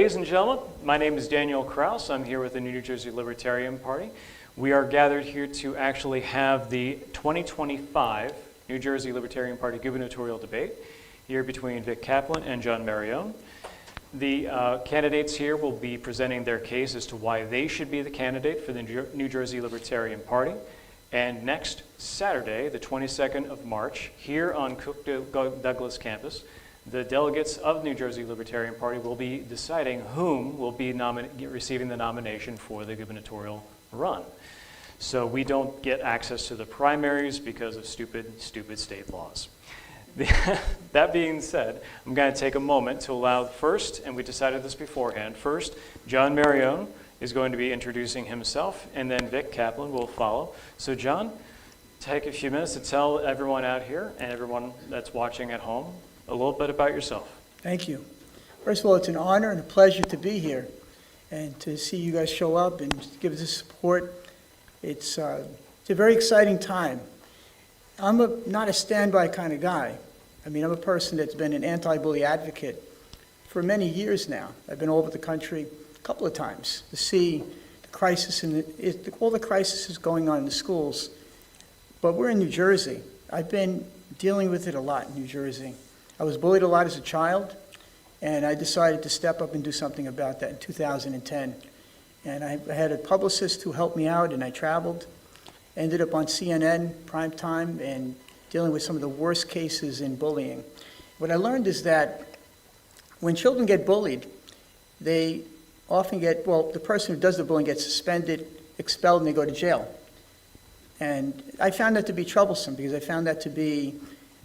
Ladies and gentlemen, my name is Daniel Krause. I'm here with the New Jersey Libertarian Party. We are gathered here to actually have the 2025 New Jersey Libertarian Party gubernatorial debate here between Vic Kaplan and John Mirrione. The candidates here will be presenting their case as to why they should be the candidate for the New Jersey Libertarian Party. And next Saturday, the 22nd of March, here on Cook-Douglas campus, the delegates of the New Jersey Libertarian Party will be deciding whom will be receiving the nomination for the gubernatorial run. So we don't get access to the primaries because of stupid state laws. That being said, I'm going to take a moment to allow first, and we decided this beforehand, first, John Mirrione is going to be introducing himself, and then Vic Kaplan will follow. So John, take a few minutes to tell everyone out here and everyone that's watching at home a little bit about yourself. Thank you. First of all, it's an honor and a pleasure to be here and to see you guys show up and give us the support. It's a very exciting time. I'm not a standby kind of guy. I mean, I'm a person that's been an anti-bully advocate for many years now. I've been all over the country a couple of times to see the crisis and all the crises going on in the schools. But we're in New Jersey. I've been dealing with it a lot in New Jersey. I was bullied a lot as a child, and I decided to step up and do something about that in 2010. And I had a publicist who helped me out, and I traveled, ended up on CNN, primetime, and dealing with some of the worst cases in bullying. What I learned is that when children get bullied, they often get, well, the person who does the bullying gets suspended, expelled, and they go to jail. And I found that to be troublesome because I found that to be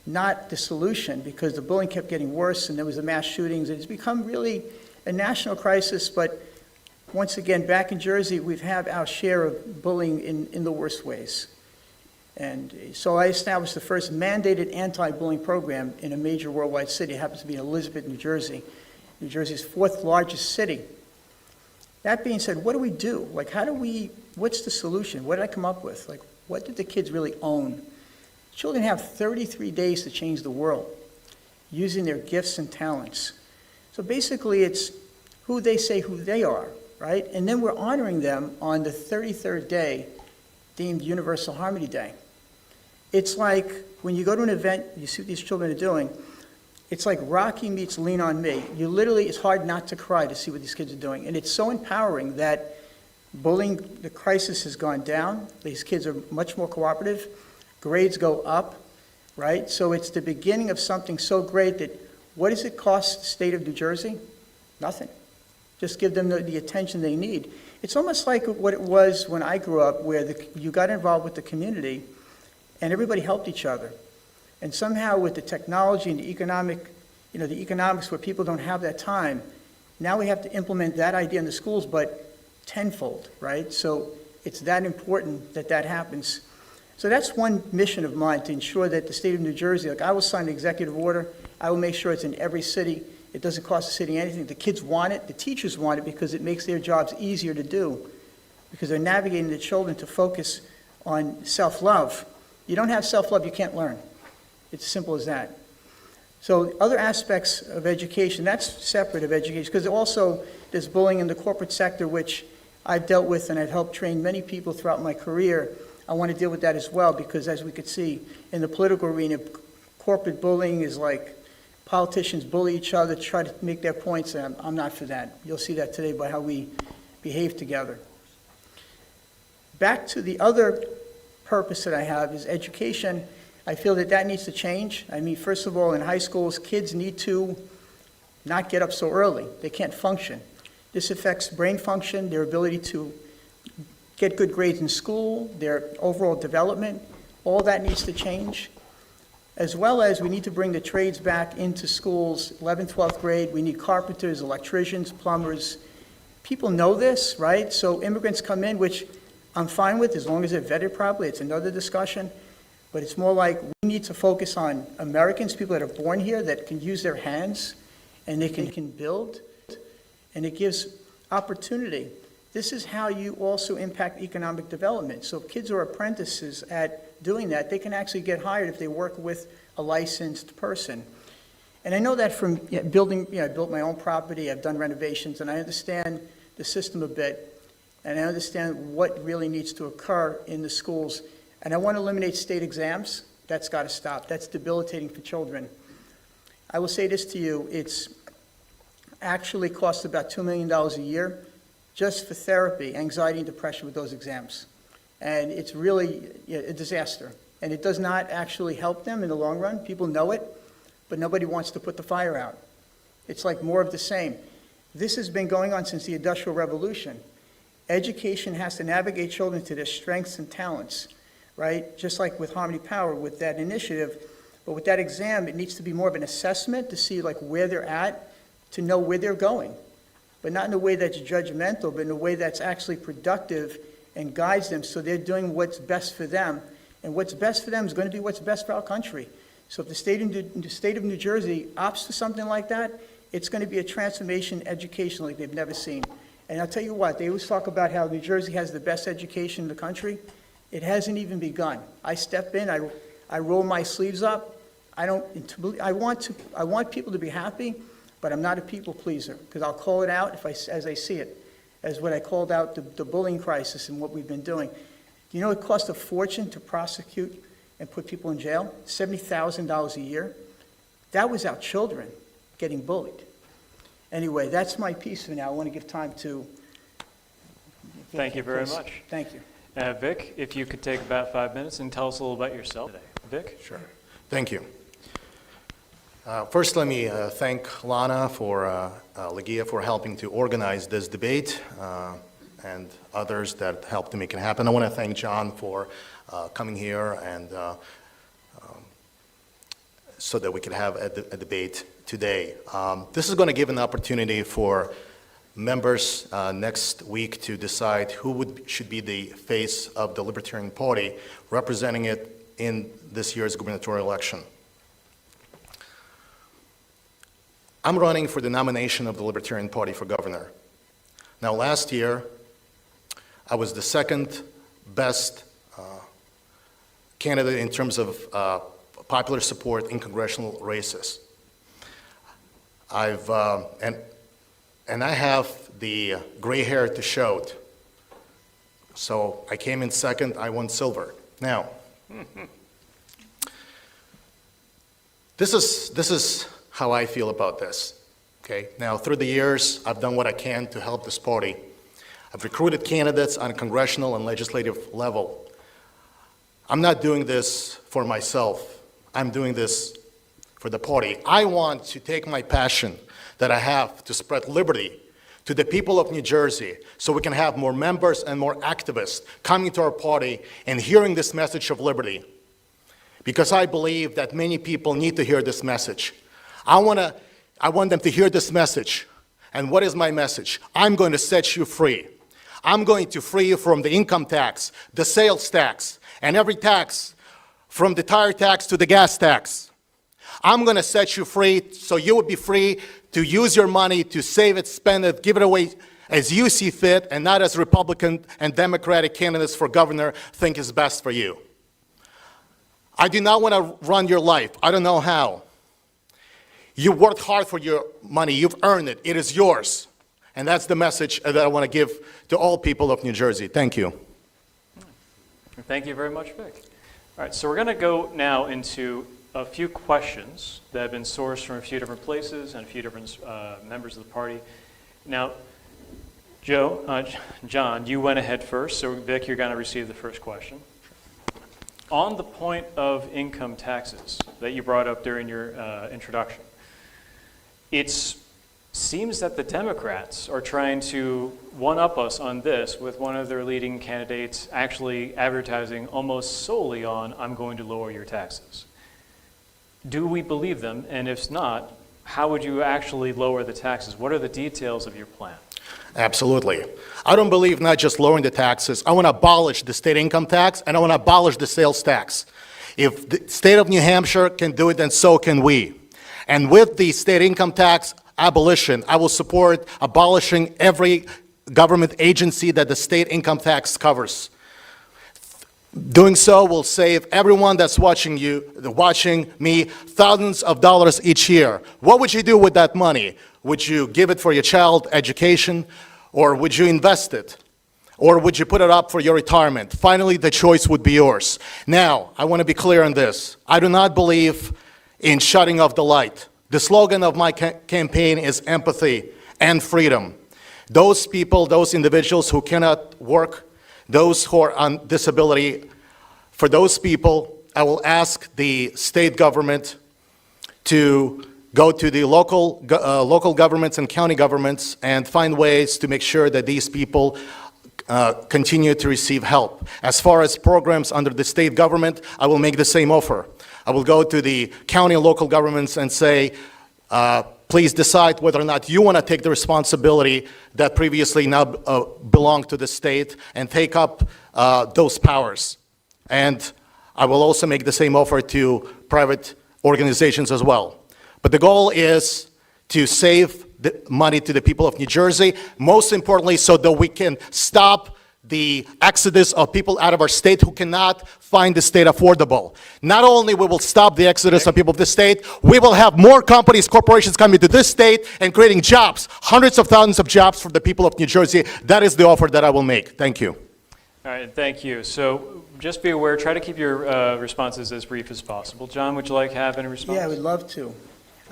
not the solution, because the bullying kept getting worse and there was the mass shootings. It's become really a national crisis, but once again, back in Jersey, we've had our share of bullying in the worst ways. And so I established the first mandated anti-bullying program in a major worldwide city. It happens to be in Elizabeth, New Jersey, New Jersey's fourth largest city. That being said, what do we do? Like, what's the solution? What did I come up with? Like, what did the kids really own? Children have 33 days to change the world using their gifts and talents. So basically, it's who they say who they are, right? And then we're honoring them on the 33rd day, deemed Universal Harmony Day. It's like when you go to an event, you see what these children are doing, it's like Rocky meets Lean on Me. You literally, it's hard not to cry to see what these kids are doing. And it's so empowering that bullying, the crisis has gone down. These kids are much more cooperative. Grades go up, right? So it's the beginning of something so great that, what does it cost the state of New Jersey? Nothing. Just give them the attention they need. It's almost like what it was when I grew up, where you got involved with the community and everybody helped each other. And somehow with the technology and the economics where people don't have that time, now we have to implement that idea in the schools, but tenfold, right? So it's that important that that happens. So that's one mission of mine, to ensure that the state of New Jersey, like, I will sign an executive order, I will make sure it's in every city. It doesn't cost the city anything. The kids want it, the teachers want it, because it makes their jobs easier to do, because they're navigating the children to focus on self-love. You don't have self-love, you can't learn. It's as simple as that. So other aspects of education, that's separate of education, because also there's bullying in the corporate sector, which I've dealt with and I've helped train many people throughout my career. I want to deal with that as well, because as we could see in the political arena, corporate bullying is like politicians bully each other to try to make their points, and I'm not for that. You'll see that today by how we behave together. Back to the other purpose that I have is education. I feel that that needs to change. I mean, first of all, in high schools, kids need to not get up so early. They can't function. This affects brain function, their ability to get good grades in school, their overall development. All that needs to change. As well as we need to bring the trades back into schools, 11th, 12th grade. We need carpenters, electricians, plumbers. People know this, right? So immigrants come in, which I'm fine with as long as they're vetted properly. It's another discussion. But it's more like we need to focus on Americans, people that are born here, that can use their hands and they can build, and it gives opportunity. This is how you also impact economic development. So if kids are apprentices at doing that, they can actually get hired if they work with a licensed person. And I know that from building, I built my own property, I've done renovations, and I understand the system a bit, and I understand what really needs to occur in the schools. And I want to eliminate state exams. That's got to stop. That's debilitating for children. I will say this to you, it's actually costs about $2 million a year just for therapy, anxiety and depression with those exams. And it's really a disaster. And it does not actually help them in the long run. People know it, but nobody wants to put the fire out. It's like more of the same. This has been going on since the Industrial Revolution. Education has to navigate children to their strengths and talents, right? Just like with Harmony Power, with that initiative. But with that exam, it needs to be more of an assessment to see like where they're at, to know where they're going. But not in a way that's judgmental, but in a way that's actually productive and guides them so they're doing what's best for them. And what's best for them is going to be what's best for our country. So if the state of New Jersey opts for something like that, it's going to be a transformation educationally they've never seen. And I'll tell you what, they always talk about how New Jersey has the best education in the country. It hasn't even begun. I step in, I roll my sleeves up. I want people to be happy, but I'm not a people pleaser, because I'll call it out as I see it, as what I called out the bullying crisis and what we've been doing. You know it costs a fortune to prosecute and put people in jail? $70,000 a year. That was our children getting bullied. Anyway, that's my piece for now. I want to give time to... Thank you very much. Thank you. Vic, if you could take about 5 minutes and tell us a little about yourself today. Vic? Sure. Thank you. First, let me thank Lana for Legia for helping to organize this debate and others that helped to make it happen. I want to thank John for coming here and so that we could have a debate today. This is going to give an opportunity for members next week to decide who should be the face of the Libertarian Party representing it in this year's gubernatorial election. I'm running for the nomination of the Libertarian Party for governor. Now, last year, I was the second best candidate in terms of popular support in congressional races. And I have the gray hair to show it. So I came in second, I won silver. Now, this is how I feel about this, okay? Now, through the years, I've done what I can to help this party. I've recruited candidates on a congressional and legislative level. I'm not doing this for myself. I'm doing this for the party. I want to take my passion that I have to spread liberty to the people of New Jersey so we can have more members and more activists coming to our party and hearing this message of liberty. Because I believe that many people need to hear this message. I want them to hear this message. And what is my message? I'm going to set you free. I'm going to free you from the income tax, the sales tax, and every tax, from the tire tax to the gas tax. I'm going to set you free so you will be free to use your money, to save it, spend it, give it away as you see fit, and not as Republican and Democratic candidates for governor think is best for you. I do not want to run your life. I don't know how. You worked hard for your money. You've earned it. It is yours. And that's the message that I want to give to all people of New Jersey. Thank you. Thank you very much, Vic. All right, so we're going to go now into a few questions that have been sourced from a few different places and a few different members of the party. Now, John, you went ahead first, so Vic, you're going to receive the first question. On the point of income taxes that you brought up during your introduction, it seems that the Democrats are trying to one-up us on this with one of their leading candidates actually advertising almost solely on, I'm going to lower your taxes. Do we believe them? And if not, how would you actually lower the taxes? What are the details of your plan? Absolutely. I don't believe not just lowering the taxes. I want to abolish the state income tax, and I want to abolish the sales tax. If the state of New Hampshire can do it, then so can we. And with the state income tax abolition, I will support abolishing every government agency that the state income tax covers. Doing so will save everyone that's watching me thousands of dollars each year. What would you do with that money? Would you give it for your child education, or would you invest it? Or would you put it up for your retirement? Finally, the choice would be yours. Now, I want to be clear on this. I do not believe in shutting off the light. The slogan of my campaign is empathy and freedom. Those people, those individuals who cannot work, those who are on disability, for those people, I will ask the state government to go to the local governments and county governments and find ways to make sure that these people continue to receive help. As far as programs under the state government, I will make the same offer. I will go to the county and local governments and say, please decide whether or not you want to take the responsibility that previously now belonged to the state and take up those powers. And I will also make the same offer to private organizations as well. But the goal is to save the money to the people of New Jersey, most importantly so that we can stop the exodus of people out of our state who cannot find the state affordable. Not only we will stop the exodus of people of the state, we will have more companies, corporations coming to this state and creating jobs, hundreds of thousands of jobs for the people of New Jersey. That is the offer that I will make. Thank you. All right, thank you. So just be aware, try to keep your responses as brief as possible. John, would you like to have any response? Yeah, I would love to.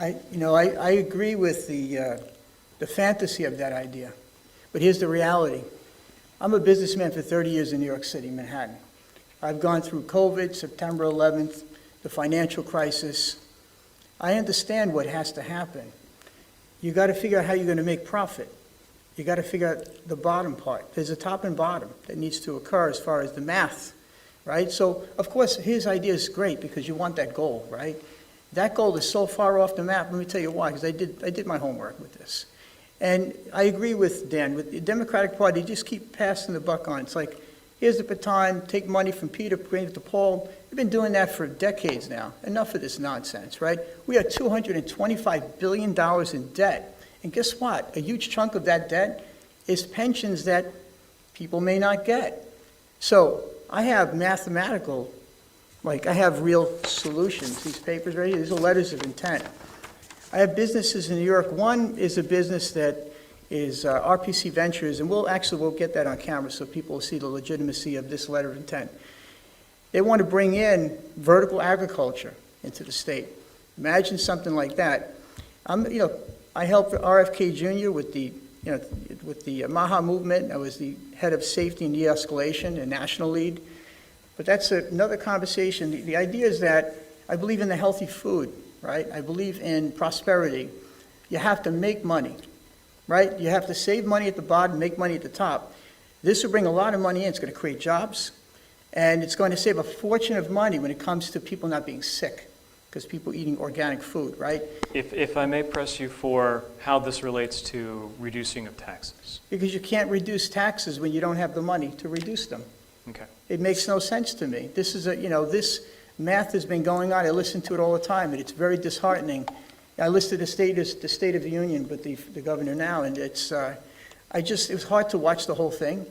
I agree with the fantasy of that idea, but here's the reality. I'm a businessman for 30 years in New York City, Manhattan. I've gone through COVID, September 11th, the financial crisis. I understand what has to happen. You got to figure out how you're going to make profit. You got to figure out the bottom part. There's a top and bottom that needs to occur as far as the math, right? So, of course, his idea is great because you want that goal, right? That goal is so far off the map. Let me tell you why, because I did my homework with this. And I agree with Dan. With the Democratic Party, just keep passing the buck on. It's like, here's the baton, take money from Peter, bring it to Paul. We've been doing that for decades now. Enough of this nonsense, right? We are $225 billion in debt. And guess what? A huge chunk of that debt is pensions that people may not get. So I have mathematical, I have real solutions. These papers right here, these are letters of intent. I have businesses in New York. One is a business that is RPC Ventures, and we'll get that on camera so people will see the legitimacy of this letter of intent. They want to bring in vertical agriculture into the state. Imagine something like that. I helped RFK Jr. with the Maha movement. I was the head of safety and de-escalation and national lead. But that's another conversation. The idea is that I believe in the healthy food, right? I believe in prosperity. You have to make money, right? You have to save money at the bottom, make money at the top. This will bring a lot of money in. It's going to create jobs, and it's going to save a fortune of money when it comes to people not being sick, because people eating organic food, right? If I may press you for how this relates to reducing of taxes. Because you can't reduce taxes when you don't have the money to reduce them. Okay. It makes no sense to me. This is this math has been going on. I listen to it all the time, and it's very disheartening. I listened to the State of the Union with the governor now, and it was hard to watch the whole thing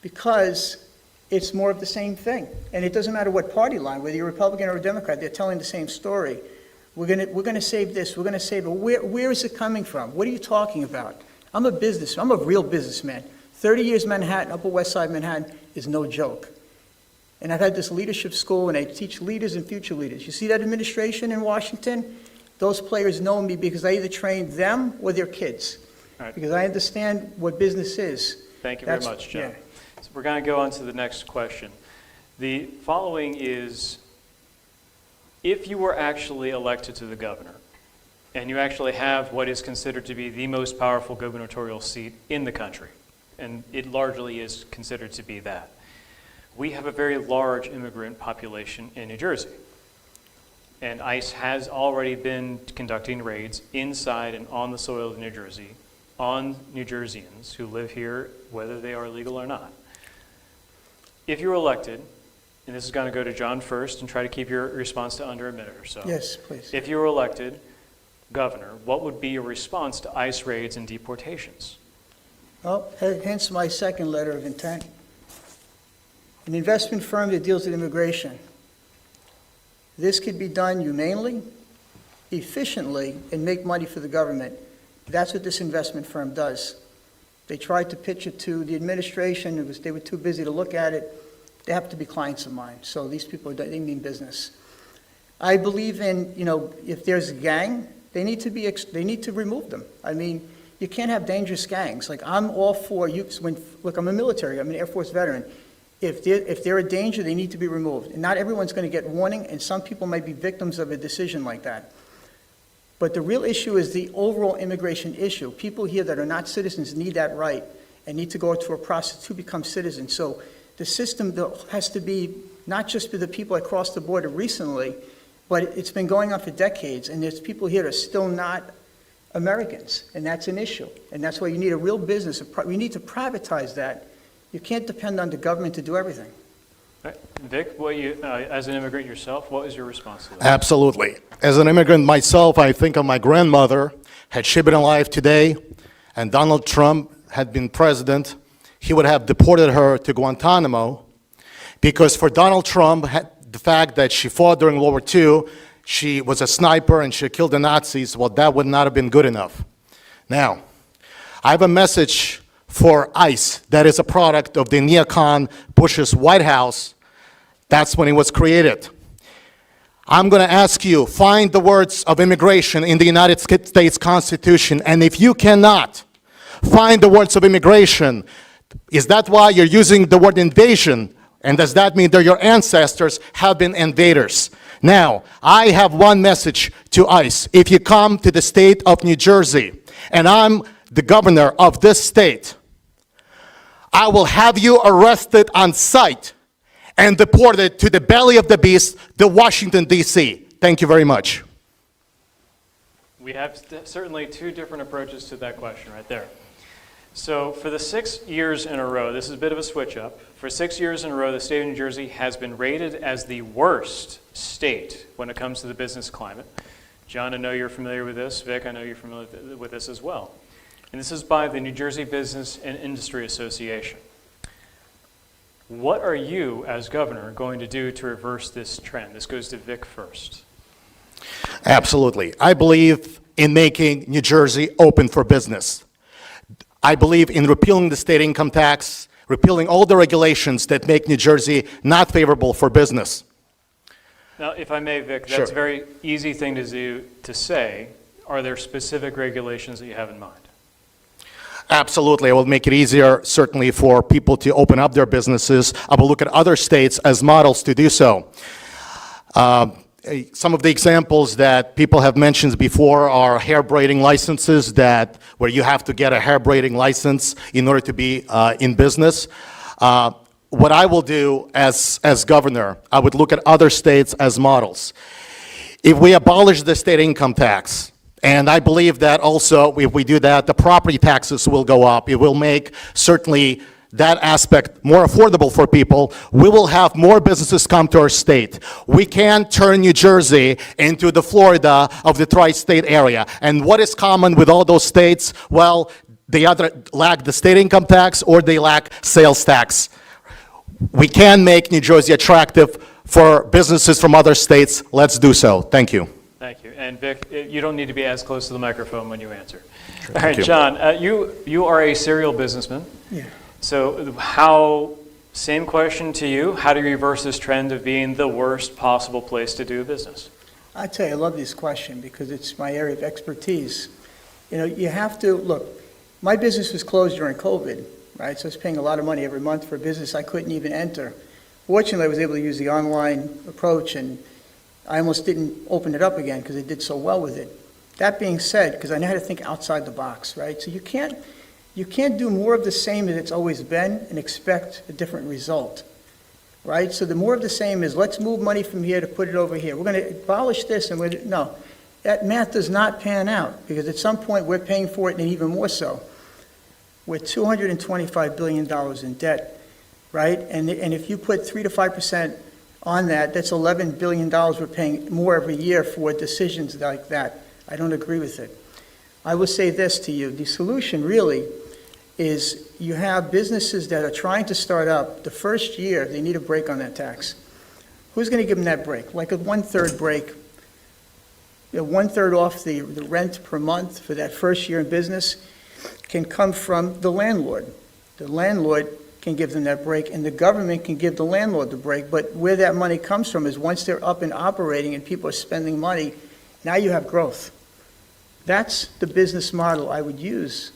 because it's more of the same thing. And it doesn't matter what party line, whether you're a Republican or a Democrat, they're telling the same story. We're gonna save this, we're gonna save it. Where is it coming from? What are you talking about? I'm a real businessman. 30 years Manhattan, Upper West Side Manhattan is no joke. And I've had this leadership school, and I teach leaders and future leaders. You see that administration in Washington? Those players know me because I either trained them or their kids. All right. Because I understand what business is. Thank you very much, Joe. Yeah. So we're going to go on to the next question. The following is, if you were actually elected to the governor, and you actually have what is considered to be the most powerful gubernatorial seat in the country, and it largely is considered to be that, we have a very large immigrant population in New Jersey. And ICE has already been conducting raids inside and on the soil of New Jersey on New Jerseyans who live here, whether they are legal or not. If you're elected, and this is going to go to John first, and try to keep your response to under a minute or so. Yes, please. If you were elected governor, what would be your response to ICE raids and deportations? Well, hence my second letter of intent. an investment firm that deals with immigration. This could be done humanely, efficiently, and make money for the government. That's what this investment firm does. They tried to pitch it to the administration. They were too busy to look at it. They happen to be clients of mine, so these people, they mean business. I believe in, if there's a gang, they need to remove them. I mean, you can't have dangerous gangs. Like, I'm all for look, I'm a military, I'm an Air Force veteran. If they're a danger, they need to be removed. And not everyone's going to get warning, and some people might be victims of a decision like that. But the real issue is the overall immigration issue. People here that are not citizens need that right and need to go through a process to become citizens. So the system has to be not just for the people that crossed the border recently, but it's been going on for decades, and there's people here that are still not Americans, and that's an issue. And that's why you need a real business. We need to privatize that. You can't depend on the government to do everything. Right. Vic, as an immigrant yourself, what was your response to that? Absolutely. As an immigrant myself, I think of my grandmother. Had she been alive today and Donald Trump had been president, he would have deported her to Guantanamo, because for Donald Trump, the fact that she fought during World War II, she was a sniper and she killed the Nazis, well, that would not have been good enough. Now, I have a message for ICE that is a product of the neocon Bush's White House. That's when it was created. I'm going to ask you, find the words of immigration in the United States Constitution, and if you cannot find the words of immigration, is that why you're using the word invasion? And does that mean that your ancestors have been invaders? Now, I have one message to ICE. If you come to the state of New Jersey, and I'm the governor of this state, I will have you arrested on sight and deported to the belly of the beast, the Washington, D.C. Thank you very much. We have certainly two different approaches to that question right there. So for the 6 years in a row, this is a bit of a switch up. For 6 years in a row, the state of New Jersey has been rated as the worst state when it comes to the business climate. John, I know you're familiar with this. Vic, I know you're familiar with this as well. And this is by the New Jersey Business and Industry Association. What are you, as governor, going to do to reverse this trend? This goes to Vic first. Absolutely. I believe in making New Jersey open for business. I believe in repealing the state income tax, repealing all the regulations that make New Jersey not favorable for business. Now, if I may, Vic, that's Sure. a very easy thing to do to say. Are there specific regulations that you have in mind? Absolutely. I will make it easier, certainly, for people to open up their businesses. I will look at other states as models to do so. Some of the examples that people have mentioned before are hair braiding licenses, where you have to get a hair braiding license in order to be in business. What I will do as governor, I would look at other states as models. If we abolish the state income tax, and I believe that also if we do that, the property taxes will go up. It will make certainly that aspect more affordable for people. We will have more businesses come to our state. We can turn New Jersey into the Florida of the tri-state area. And what is common with all those states? Well, they either lack the state income tax or they lack sales tax. We can make New Jersey attractive for businesses from other states. Let's do so. Thank you. Thank you. And Vic, you don't need to be as close to the microphone when you answer. Sure, All right, you. John, you are a serial businessman. Yeah. So same question to you, how do you reverse this trend of being the worst possible place to do business? I tell you, I love this question because it's my area of expertise. You have to, look, my business was closed during COVID, right? So I was paying a lot of money every month for a business I couldn't even enter. Fortunately, I was able to use the online approach, and I almost didn't open it up again because it did so well with it. That being said, because I know how to think outside the box, right? So you can't do more of the same as it's always been and expect a different result, right? So the more of the same is let's move money from here to put it over here. We're going to abolish this, and no, that math does not pan out because at some point we're paying for it, and even more so. We're $225 billion in debt, right? And if you put 3 to 5% on that, that's $11 billion we're paying more every year for decisions like that. I don't agree with it. I will say this to you. The solution really is you have businesses that are trying to start up. The first year, they need a break on that tax. Who's going to give them that break? Like a one-third break. One-third off the rent per month for that first year in business can come from the landlord. The landlord can give them that break, and the government can give the landlord the break. But where that money comes from is once they're up and operating and people are spending money, now you have growth. That's the business model I would use,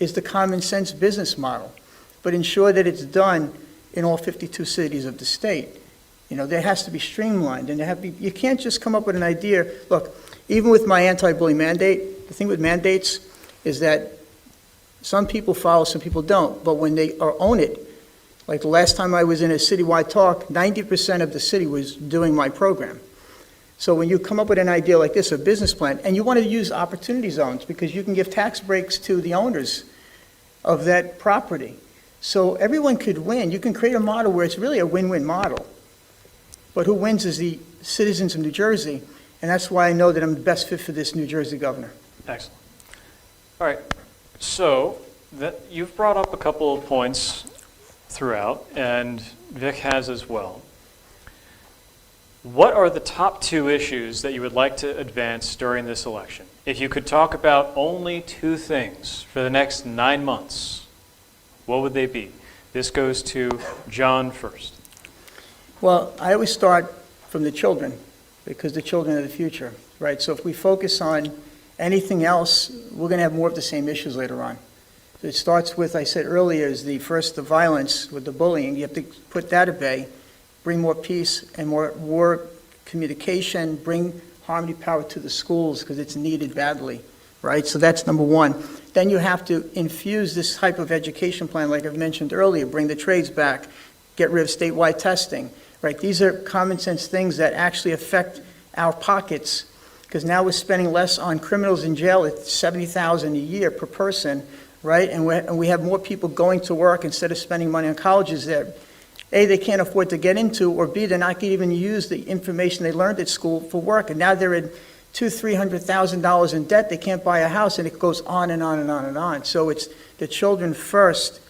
is the common sense business model. But ensure that it's done in all 52 cities of the state. There has to be streamlined, and you can't just come up with an idea. Look, even with my anti-bully mandate, the thing with mandates is that some people follow, some people don't. But when they own it, like the last time I was in a citywide talk, 90% of the city was doing my program. So when you come up with an idea like this, a business plan, and you want to use opportunity zones because you can give tax breaks to the owners of that property. So everyone could win. You can create a model where it's really a win-win model. But who wins is the citizens of New Jersey, and that's why I know that I'm the best fit for this New Jersey governor. Excellent. All right. So you've brought up a couple of points throughout, and Vic has as well. What are the top two issues that you would like to advance during this election? If you could talk about only two things for the next 9 months, what would they be? This goes to John first. Well, I always start from the children, because the children are the future, right? So if we focus on anything else, we're going to have more of the same issues later on. So it starts with, I said earlier, is the violence with the bullying. You have to put that at bay, bring more peace and more communication, bring harmony power to the schools because it's needed badly, right? So that's number one. Then you have to infuse this type of education plan, like I've mentioned earlier, bring the trades back, get rid of statewide testing, right? These are common sense things that actually affect our pockets, because now we're spending less on criminals in jail at $70,000 a year per person, right? And we have more people going to work instead of spending money on colleges that, A, they can't afford to get into, or B, they're not going to even use the information they learned at school for work. And now they're in $200,000-$300,000 in debt. They can't buy a house, and it goes on and on and on and on. So it's the children first.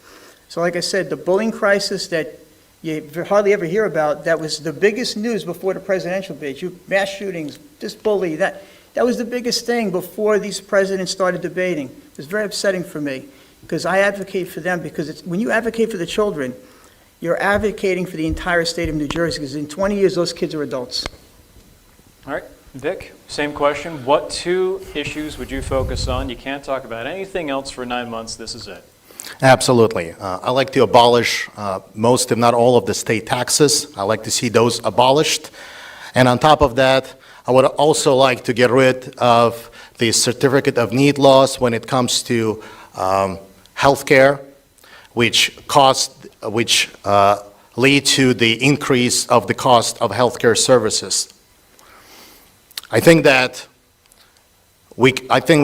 So like I said, the bullying crisis that you hardly ever hear about, that was the biggest news before the presidential debate. Mass shootings, this bully, that was the biggest thing before these presidents started debating. It was very upsetting for me, because I advocate for them, because when you advocate for the children, you're advocating for the entire state of New Jersey, because in 20 years, those kids are adults. All right. Vic, same question. What two issues would you focus on? You can't talk about anything else for 9 months. This is it. Absolutely. I like to abolish most, if not all, of the state taxes. I like to see those abolished. And on top of that, I would also like to get rid of the certificate of need laws when it comes to health care, which lead to the increase of the cost of healthcare services. I think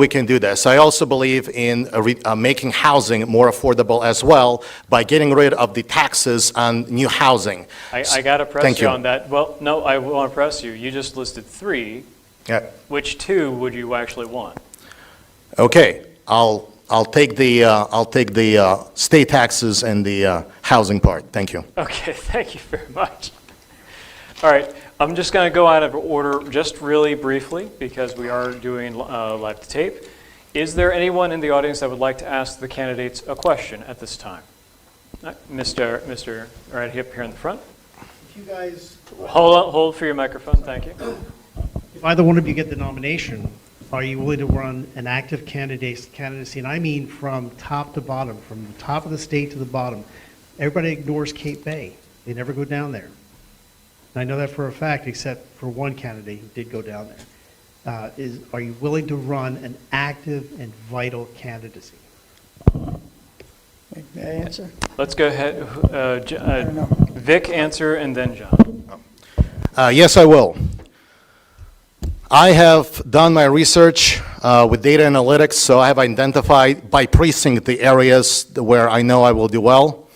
we can do this. I also believe in making housing more affordable as well by getting rid of the taxes on new housing. I got to press Thank you you on that. Well, no, I want to press you. You just listed three. Yeah. Which two would you actually want? Okay, I'll take the state taxes and the housing part. Thank you. Okay, thank you very much. All right, I'm just going to go out of order just really briefly because we are doing live to tape. Is there anyone in the audience that would like to ask the candidates a question at this time? Mr. right here in the front. If you guys, Hold for your microphone, thank you. if either one of you get the nomination, are you willing to run an active candidacy? And I mean from top to bottom, from the top of the state to the bottom. Everybody ignores Cape Bay. They never go down there. And I know that for a fact, except for one candidate who did go down there. Are you willing to run an active and vital candidacy? May I answer? Let's go ahead. I don't know. Vic, answer, and then John. Yes, I will. I have done my research with data analytics, so I have identified by precinct the areas where I know I will do well.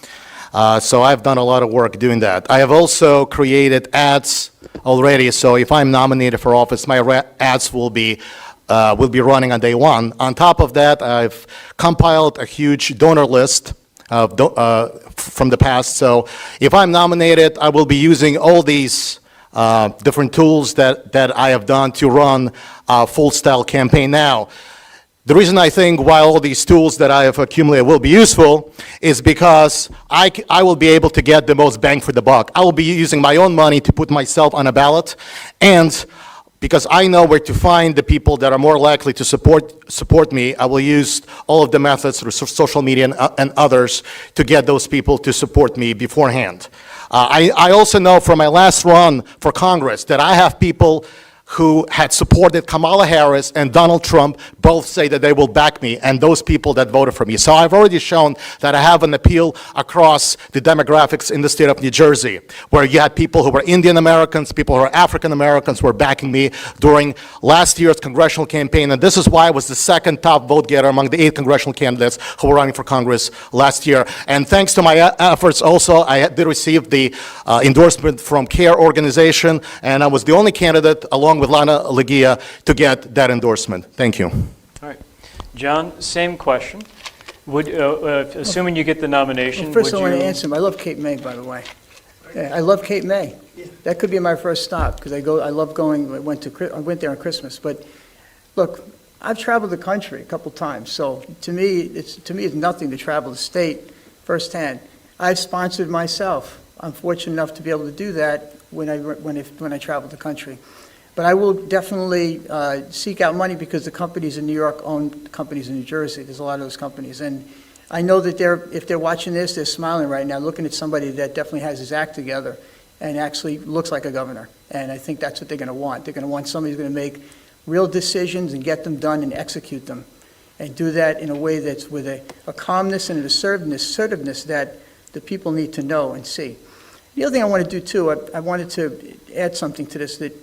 So I've done a lot of work doing that. I have also created ads already, so if I'm nominated for office, my ads will be will be running on day one. On top of that, I've compiled a huge donor list from the past. So if I'm nominated, I will be using all these different tools that I have done to run a full-style campaign. Now, the reason I think why all these tools that I have accumulated will be useful is because I will be able to get the most bang for the buck. I will be using my own money to put myself on a ballot, and because I know where to find the people that are more likely to support me, I will use all of the methods through social media and others to get those people to support me beforehand. I also know from my last run for Congress that I have people who had supported Kamala Harris and Donald Trump both say that they will back me, and those people that voted for me. So I've already shown that I have an appeal across the demographics in the state of New Jersey, where you had people who were Indian Americans, people who are African Americans who were backing me during last year's congressional campaign, and this is why I was the second top vote getter among the 8 congressional candidates who were running for Congress last year. And thanks to my efforts also, I did receive the endorsement from CARE organization, and I was the only candidate, along with Lana Legia, to get that endorsement. Thank you. All right. John, same question. Would, assuming you get the nomination, Well, first would I want to you- answer him. I love Cape May, by the way. Yeah, I love Cape May. That could be my first stop, because I love going, I went there on Christmas. But look, I've traveled the country a couple times, so to me, it's nothing to travel the state firsthand. I've sponsored myself. I'm fortunate enough to be able to do that when I travel the country. But I will definitely seek out money, because the companies in New York own companies in New Jersey. There's a lot of those companies. And I know that if they're watching this, they're smiling right now, looking at somebody that definitely has his act together and actually looks like a governor. And I think that's what they're going to want. They're going to want somebody who's going to make real decisions and get them done and execute them, and do that in a way that's with a calmness and an assertiveness that the people need to know and see. The other thing I want to do, too, I wanted to add something to this, that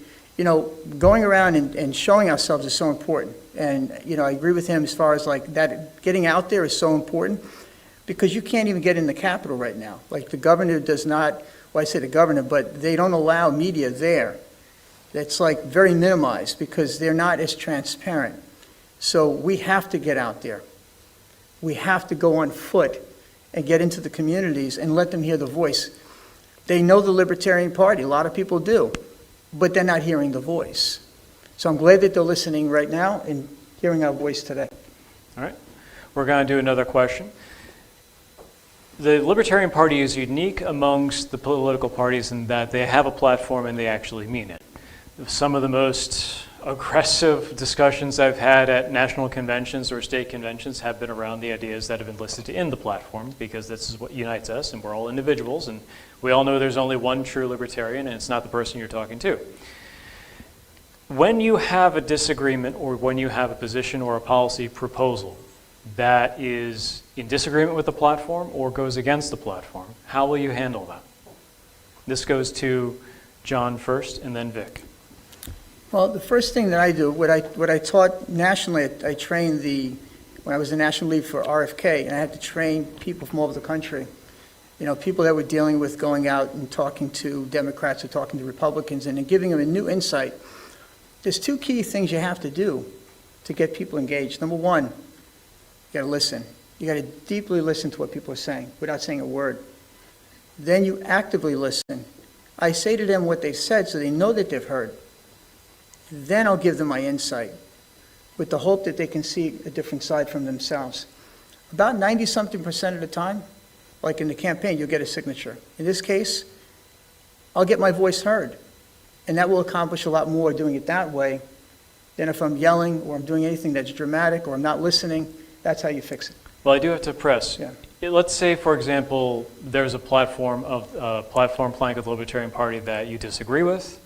going around and showing ourselves is so important. And, I agree with him as far as like that, getting out there is so important, because you can't even get in the Capitol right now. Like the governor does not, well, I say the governor, but they don't allow media there. That's like very minimized, because they're not as transparent. So we have to get out there. We have to go on foot and get into the communities and let them hear the voice. They know the Libertarian Party, a lot of people do, but they're not hearing the voice. So I'm glad that they're listening right now and hearing our voice today. All right. We're going to do another question. The Libertarian Party is unique amongst the political parties in that they have a platform and they actually mean it. Some of the most aggressive discussions I've had at national conventions or state conventions have been around the ideas that have been listed in the platform, because this is what unites us, and we're all individuals, and we all know there's only one true libertarian, and it's not the person you're talking to. When you have a disagreement, or when you have a position or a policy proposal that is in disagreement with the platform or goes against the platform, how will you handle that? This goes to John first, and then Vic. Well, the first thing that I do, what I taught nationally, I trained when I was the national lead for RFK, and I had to train people from all over the country. People that were dealing with going out and talking to Democrats or talking to Republicans and then giving them a new insight. There's 2 key things you have to do to get people engaged. Number one, you got to listen. You got to deeply listen to what people are saying without saying a word. Then you actively listen. I say to them what they've said so they know that they've heard. Then I'll give them my insight with the hope that they can see a different side from themselves. About 90-something% of the time, like in the campaign, you'll get a signature. In this case, I'll get my voice heard. And that will accomplish a lot more doing it that way than if I'm yelling or I'm doing anything that's dramatic or I'm not listening. That's how you fix it. Well, I do have to press. Yeah. Let's say, for example, there's a platform plank of the Libertarian Party that you disagree with,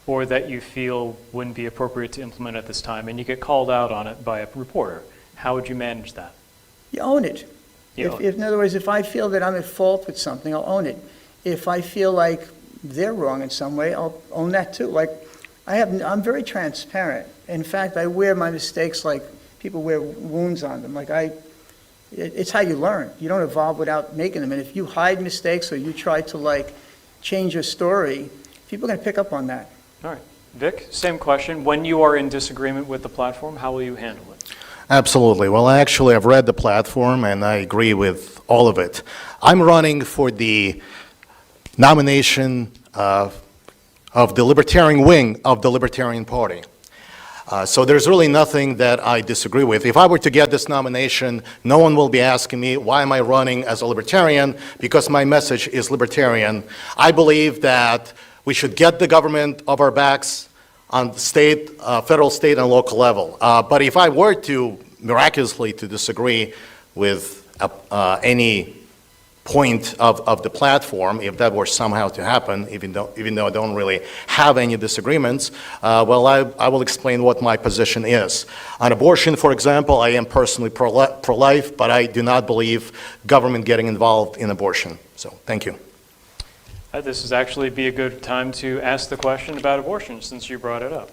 or that you feel wouldn't be appropriate to implement at this time, and you get called out on it by a reporter. How would you manage that? You own it. You own it. In other words, if I feel that I'm at fault with something, I'll own it. If I feel like they're wrong in some way, I'll own that too. Like, I'm very transparent. In fact, I wear my mistakes like people wear wounds on them. Like it's how you learn. You don't evolve without making them. And if you hide mistakes or you try to change your story, people are going to pick up on that. All right. Vic, same question. When you are in disagreement with the platform, how will you handle it? Absolutely. Well, actually, I've read the platform, and I agree with all of it. I'm running for the nomination of the Libertarian wing of the Libertarian Party. So there's really nothing that I disagree with. If I were to get this nomination, no one will be asking me, why am I running as a Libertarian? Because my message is Libertarian. I believe that we should get the government off our backs on the state, federal, state, and local level. But if I were to miraculously to disagree with any point of the platform, if that were somehow to happen, even though I don't really have any disagreements, well, I will explain what my position is. On abortion, for example, I am personally pro-life, but I do not believe government getting involved in abortion. So, thank you. This is actually be a good time to ask the question about abortion, since you brought it up.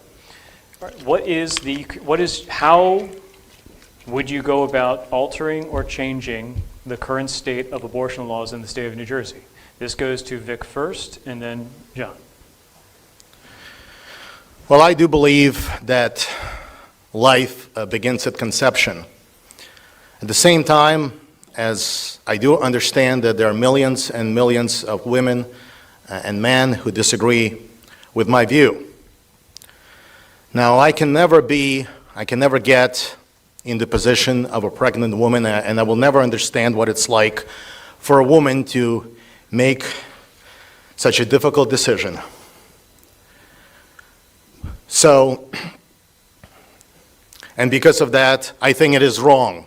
All right, how would you go about altering or changing the current state of abortion laws in the state of New Jersey? This goes to Vic first, and then John. Well, I do believe that life begins at conception. At the same time, as I do understand that there are millions and millions of women and men who disagree with my view. Now, I can never get in the position of a pregnant woman, and I will never understand what it's like for a woman to make such a difficult decision. So, and because of that, I think it is wrong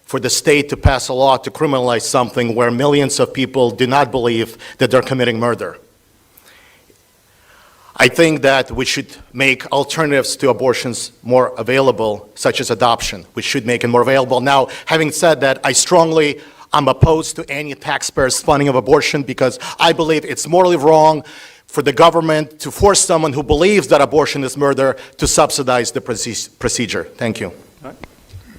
for the state to pass a law to criminalize something where millions of people do not believe that they're committing murder. I think that we should make alternatives to abortions more available, such as adoption. We should make it more available. Now, having said that, I'm opposed to any taxpayers' funding of abortion because I believe it's morally wrong for the government to force someone who believes that abortion is murder to subsidize the procedure. Thank you. All right.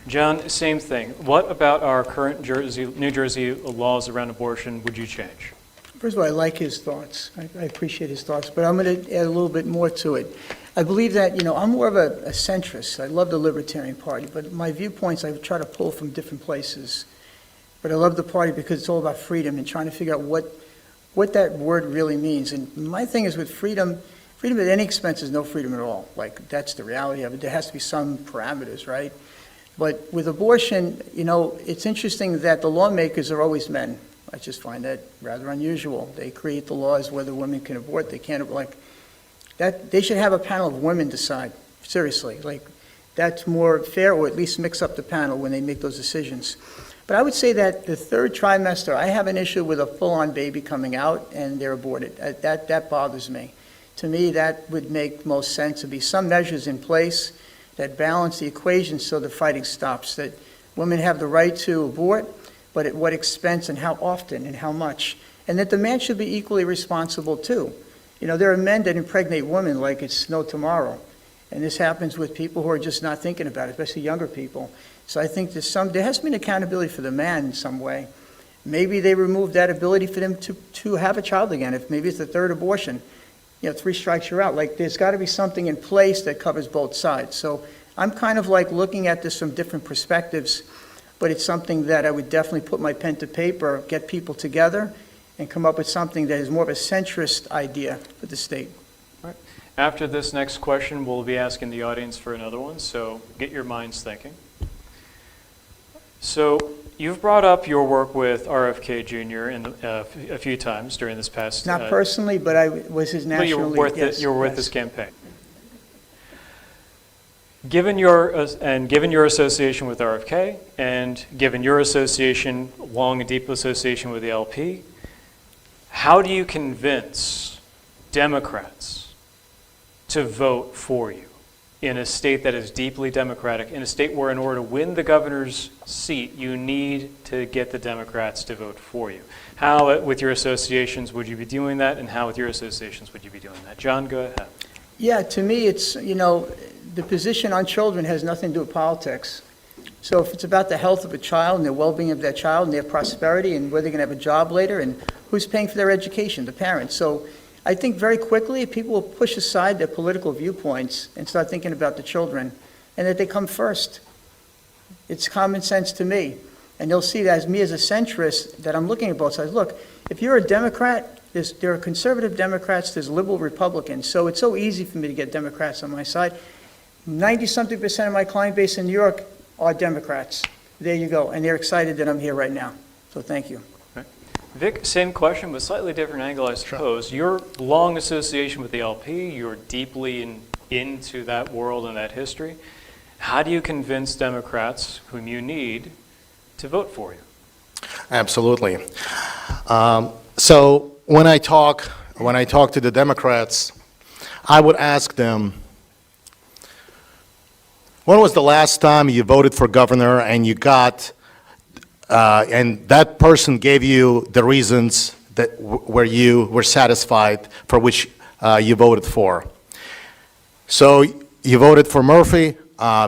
John, same thing. What about our current New Jersey laws around abortion would you change? First of all, I like his thoughts. I appreciate his thoughts, but I'm going to add a little bit more to it. I believe that, I'm more of a centrist. I love the Libertarian Party, but my viewpoints I try to pull from different places. But I love the party because it's all about freedom and trying to figure out what that word really means. And my thing is with freedom at any expense is no freedom at all. Like, that's the reality of it. There has to be some parameters, right? But with abortion, it's interesting that the lawmakers are always men. I just find that rather unusual. They create the laws whether women can abort, they can't, like, that, they should have a panel of women decide, seriously. Like, that's more fair, or at least mix up the panel when they make those decisions. But I would say that the third trimester, I have an issue with a full-on baby coming out and they're aborted. That bothers me. To me, that would make most sense to be some measures in place that balance the equation so the fighting stops, that women have the right to abort, but at what expense and how often and how much. And that the man should be equally responsible too. There are men that impregnate women like it's no tomorrow. And this happens with people who are just not thinking about it, especially younger people. So I think there has to be an accountability for the man in some way. Maybe they remove that ability for them to have a child again. If maybe it's the third abortion, 3 strikes you're out. Like, there's got to be something in place that covers both sides. So I'm kind of like looking at this from different perspectives, but it's something that I would definitely put my pen to paper, get people together, and come up with something that is more of a centrist idea for the state. All right. After this next question, we'll be asking the audience for another one, so get your minds thinking. So you've brought up your work with RFK Jr. A few times during this past... Not personally, but I was his national lead. But you were with this campaign. Given your association with RFK, and given your association, long and deep association with the LP, how do you convince Democrats to vote for you in a state that is deeply Democratic, in a state where in order to win the governor's seat, you need to get the Democrats to vote for you? How, with your associations, would you be doing that, and how with your associations would you be doing that? John, go ahead. Yeah, to me, it's, the position on children has nothing to do with politics. So if it's about the health of a child and the well-being of that child and their prosperity and whether they're going to have a job later and who's paying for their education, the parents. So I think very quickly people will push aside their political viewpoints and start thinking about the children, and that they come first. It's common sense to me. And they'll see that as me as a centrist, that I'm looking at both sides. Look, if you're a Democrat, there are conservative Democrats, there's liberal Republicans. So it's so easy for me to get Democrats on my side. 90-something% of my client base in New York are Democrats. There you go. And they're excited that I'm here right now. So thank you. Vic, same question, but slightly different angle, I suppose. Your long association with the LP, you're deeply into that world and that history. How do you convince Democrats, whom you need, to vote for you? Absolutely. So when I talk to the Democrats, I would ask them, when was the last time you voted for governor and you got, and that person gave you the reasons that where you were satisfied for which you voted for? So you voted for Murphy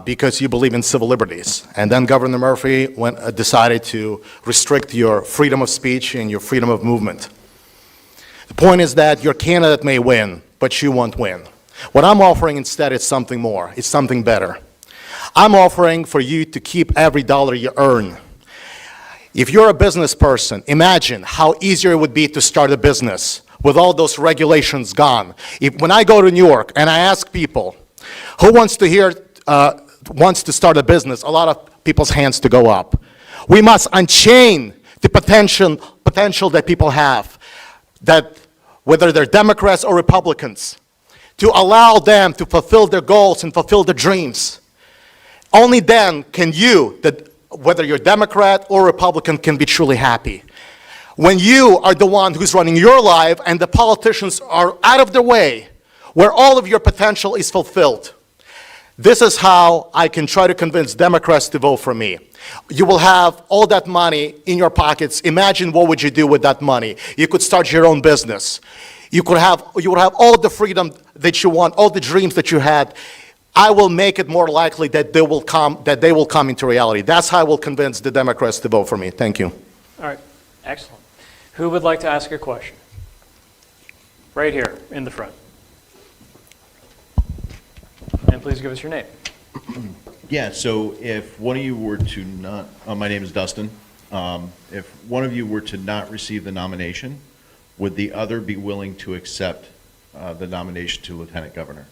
because you believe in civil liberties, and then Governor Murphy decided to restrict your freedom of speech and your freedom of movement. The point is that your candidate may win, but you won't win. What I'm offering instead is something more. It's something better. I'm offering for you to keep every dollar you earn. If you're a business person, imagine how easier it would be to start a business with all those regulations gone. When I go to New York and I ask people, who wants to start a business, a lot of people's hands to go up. We must unchain the potential that people have, that whether they're Democrats or Republicans, to allow them to fulfill their goals and fulfill their dreams. Only then can you, whether you're Democrat or Republican, can be truly happy. When you are the one who's running your life and the politicians are out of their way, where all of your potential is fulfilled. This is how I can try to convince Democrats to vote for me. You will have all that money in your pockets. Imagine what would you do with that money. You could start your own business. You would have all the freedom that you want, all the dreams that you had. I will make it more likely that they will come into reality. That's how I will convince the Democrats to vote for me. Thank you. All right, excellent. Who would like to ask a question? Right here in the front. And please give us your name. Yeah, so if one of you were to not, my name is Dustin. If one of you were to not receive the nomination, would the other be willing to accept the nomination to Lieutenant Governor?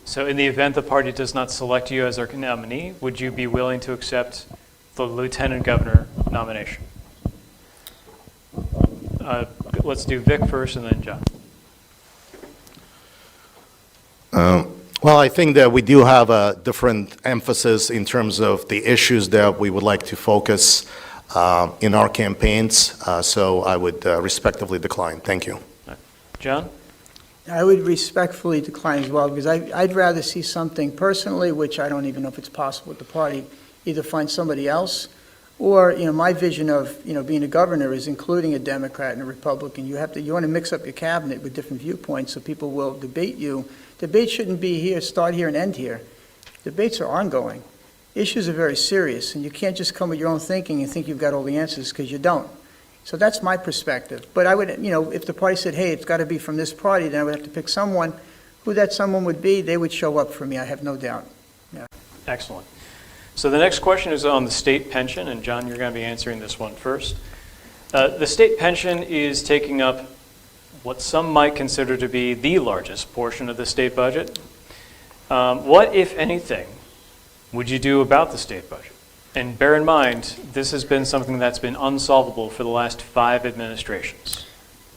So in the event the party does not select you as our nominee, would you be willing to accept the Lieutenant Governor nomination? Let's do Vic first and then John. Well, I think that we do have a different emphasis in terms of the issues that we would like to focus in our campaigns, so I would respectively decline. Thank you. John? I would respectfully decline as well, because I'd rather see something personally, which I don't even know if it's possible with the party, either find somebody else, or, my vision of, being a governor is including a Democrat and a Republican. You want to mix up your cabinet with different viewpoints so people will debate you. Debate shouldn't be here, start here and end here. Debates are ongoing. Issues are very serious, and you can't just come with your own thinking and think you've got all the answers, because you don't. So that's my perspective. But I would, if the party said, hey, it's got to be from this party, then I would have to pick someone. Who that someone would be, they would show up for me, I have no doubt. Yeah. Excellent. So the next question is on the state pension, and John, you're going to be answering this one first. The state pension is taking up what some might consider to be the largest portion of the state budget. What, if anything, would you do about the state budget? And bear in mind, this has been something that's been unsolvable for the last 5 administrations.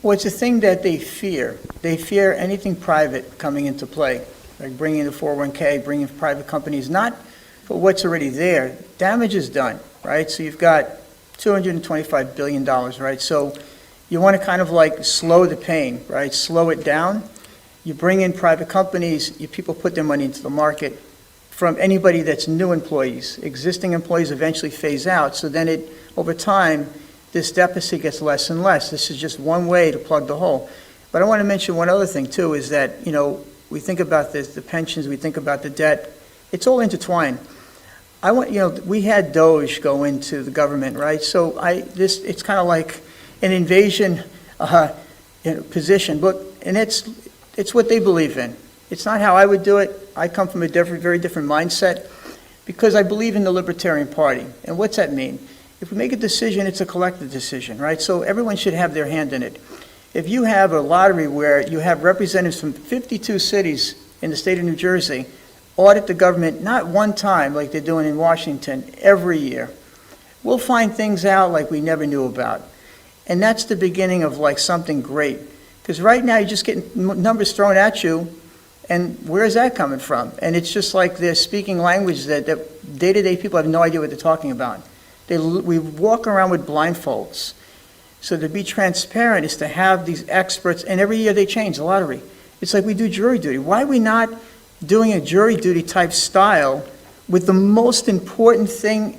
Well, it's a thing that they fear. They fear anything private coming into play, like bringing in the 401k, bringing in private companies, not for what's already there. Damage is done, right? So you've got $225 billion, right? So you want to kind of like slow the pain, right? Slow it down. You bring in private companies, people put their money into the market. From anybody that's new employees, existing employees eventually phase out. So then over time, this deficit gets less and less. This is just one way to plug the hole. But I want to mention one other thing too, is that, we think about this, the pensions, we think about the debt, it's all intertwined. We had Doge go into the government, right? So it's kind of like an invasion position. But and it's what they believe in. It's not how I would do it. I come from a very different mindset because I believe in the Libertarian Party. And what's that mean? If we make a decision, it's a collective decision, right? So everyone should have their hand in it. If you have a lottery where you have representatives from 52 cities in the state of New Jersey audit the government, not one time like they're doing in Washington, every year, we'll find things out like we never knew about. And that's the beginning of like something great. Because right now you're just getting numbers thrown at you, and where is that coming from? And it's just like they're speaking language that day-to-day people have no idea what they're talking about. We walk around with blindfolds. So to be transparent is to have these experts, and every year they change the lottery. It's like we do jury duty. Why are we not doing a jury duty type style with the most important thing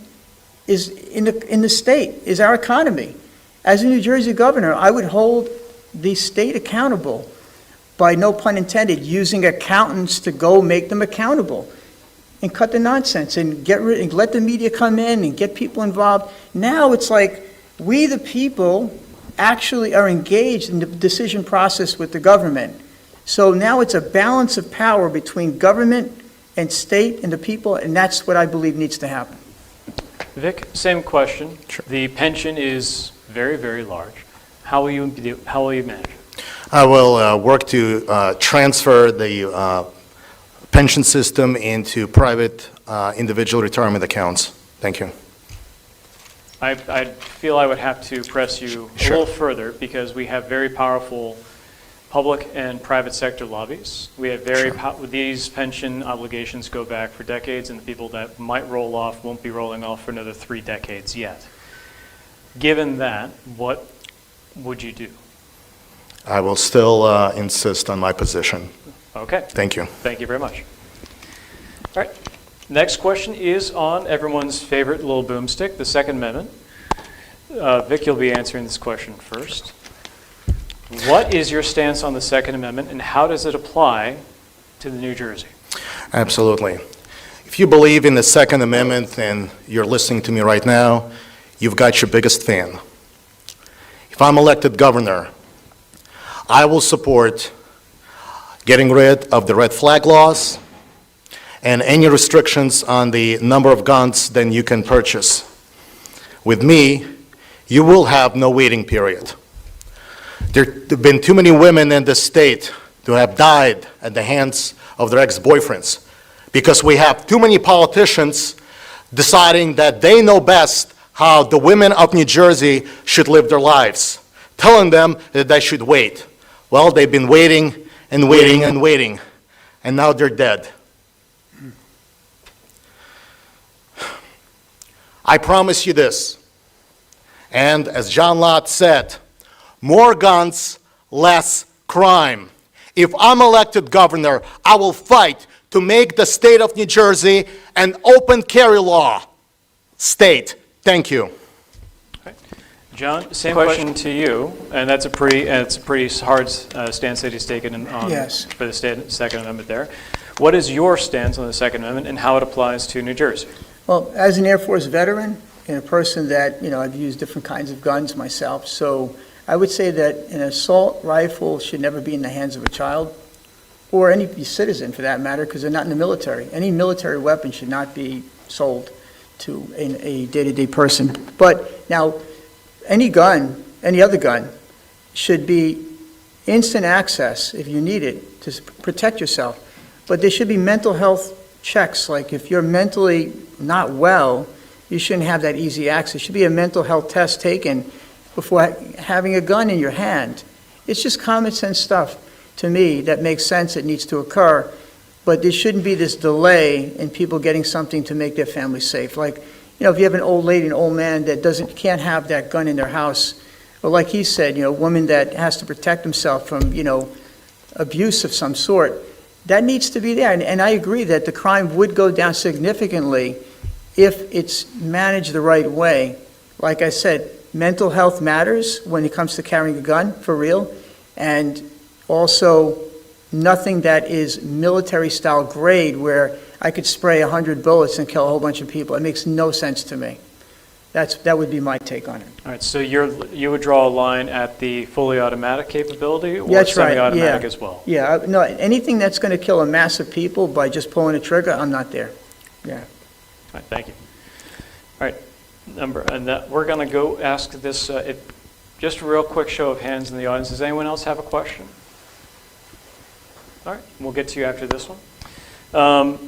is in the state, is our economy? As a New Jersey governor, I would hold the state accountable by, no pun intended, using accountants to go make them accountable and cut the nonsense and and let the media come in and get people involved. Now it's like we, the people, actually are engaged in the decision process with the government. So now it's a balance of power between government and state and the people, and that's what I believe needs to happen. Vic, same question. Sure. The pension is very, very large. How will you manage it? I will work to transfer the pension system into private individual retirement accounts. Thank you. I feel I would have to press you a Sure. little further because we have very powerful public and private sector lobbies. We have these pension obligations go back for decades, and the people that might roll off won't be rolling off for another 3 decades yet. Given that, what would you do? I will still insist on my position. Okay. Thank you. Thank you very much. All right. Next question is on everyone's favorite little boomstick, the Second Amendment. Vic, you'll be answering this question first. What is your stance on the Second Amendment, and how does it apply to the New Jersey? Absolutely. If you believe in the Second Amendment and you're listening to me right now, you've got your biggest fan. If I'm elected governor, I will support getting rid of the red flag laws and any restrictions on the number of guns that you can purchase. With me, you will have no waiting period. There have been too many women in this state who have died at the hands of their ex-boyfriends because we have too many politicians deciding that they know best how the women of New Jersey should live their lives, telling them that they should wait. Well, they've been waiting and waiting and waiting, and now they're dead. I promise you this, and as John Lott said, more guns, less crime. If I'm elected governor, I will fight to make the state of New Jersey an open carry law state. Thank you. Okay. John, same question to you, and it's a pretty hard stance that he's taken Yes. for the Second Amendment there. What is your stance on the Second Amendment and how it applies to New Jersey? Well, as an Air Force veteran and a person that, I've used different kinds of guns myself, so I would say that an assault rifle should never be in the hands of a child or any citizen for that matter, because they're not in the military. Any military weapon should not be sold to a day-to-day person. But now, any gun, any other gun, should be instant access if you need it to protect yourself. But there should be mental health checks, like if you're mentally not well, you shouldn't have that easy access. There should be a mental health test taken before having a gun in your hand. It's just common sense stuff to me that makes sense, it needs to occur, but there shouldn't be this delay in people getting something to make their family safe. Like, if you have an old lady, an old man that can't have that gun in their house, or like he said, a woman that has to protect himself from, abuse of some sort, that needs to be there. And I agree that the crime would go down significantly if it's managed the right way. Like I said, mental health matters when it comes to carrying a gun, for real, and also nothing that is military-style grade where I could spray 100 bullets and kill a whole bunch of people. It makes no sense to me. That would be my take on it. All right, so you would draw a line at the fully automatic capability or That's right, yeah. semi-automatic as well? Yeah, no, anything that's going to kill a mass of people by just pulling a trigger, I'm not there. Yeah. All right, thank you. All right, we're going to go ask this, just a real quick show of hands in the audience. Does anyone else have a question? All right, we'll get to you after this one.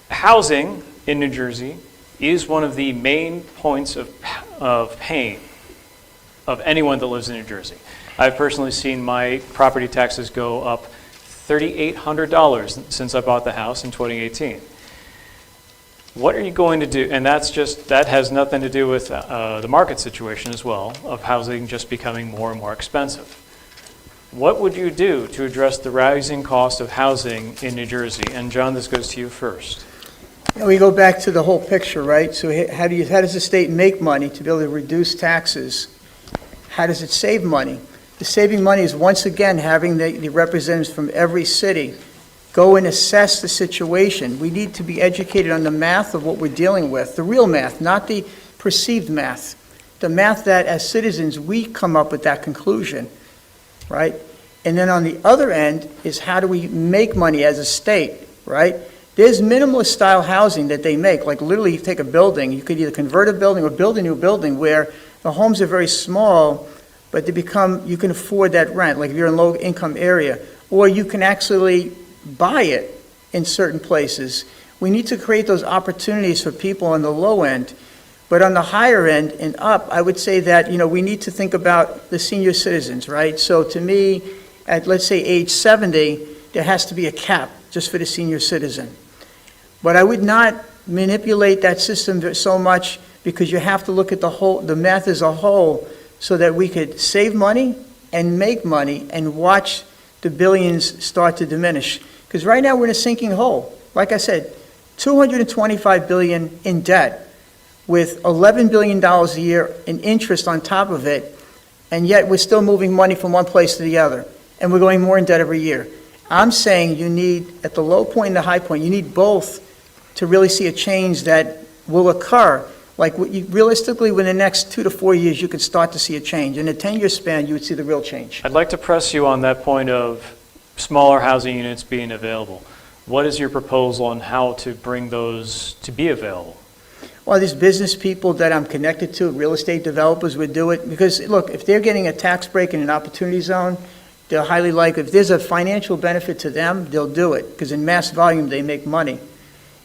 Housing in New Jersey is one of the main points of pain of anyone that lives in New Jersey. I've personally seen my property taxes go up $3,800 since I bought the house in 2018. What are you going to do? And that has nothing to do with the market situation as well, of housing just becoming more and more expensive. What would you do to address the rising cost of housing in New Jersey? And John, this goes to you first. We go back to the whole picture, right? So how does the state make money to be able to reduce taxes? How does it save money? The saving money is, once again, having the representatives from every city go and assess the situation. We need to be educated on the math of what we're dealing with, the real math, not the perceived math. The math that, as citizens, we come up with that conclusion, right? And then on the other end is, how do we make money as a state, right? There's minimalist style housing that they make, like literally you take a building, you could either convert a building or build a new building where the homes are very small, but you can afford that rent, like if you're in a low income area, or you can actually buy it in certain places. We need to create those opportunities for people on the low end. But on the higher end and up, I would say that, we need to think about the senior citizens, right? So to me, at let's say age 70, there has to be a cap just for the senior citizen. But I would not manipulate that system so much, because you have to look at the math as a whole, so that we could save money and make money and watch the billions start to diminish. Because right now we're in a sinking hole. Like I said, $225 billion in debt, with $11 billion a year in interest on top of it, and yet we're still moving money from one place to the other, and we're going more in debt every year. I'm saying you need, at the low point and the high point, you need both to really see a change that will occur. Like realistically, within the next 2 to 4 years, you could start to see a change. In a 10-year span, you would see the real change. I'd like to press you on that point of smaller housing units being available. What is your proposal on how to bring those to be available? Well, there's business people that I'm connected to, real estate developers would do it. Because, look, if they're getting a tax break in an opportunity zone, they're highly likely, if there's a financial benefit to them, they'll do it. Because in mass volume, they make money.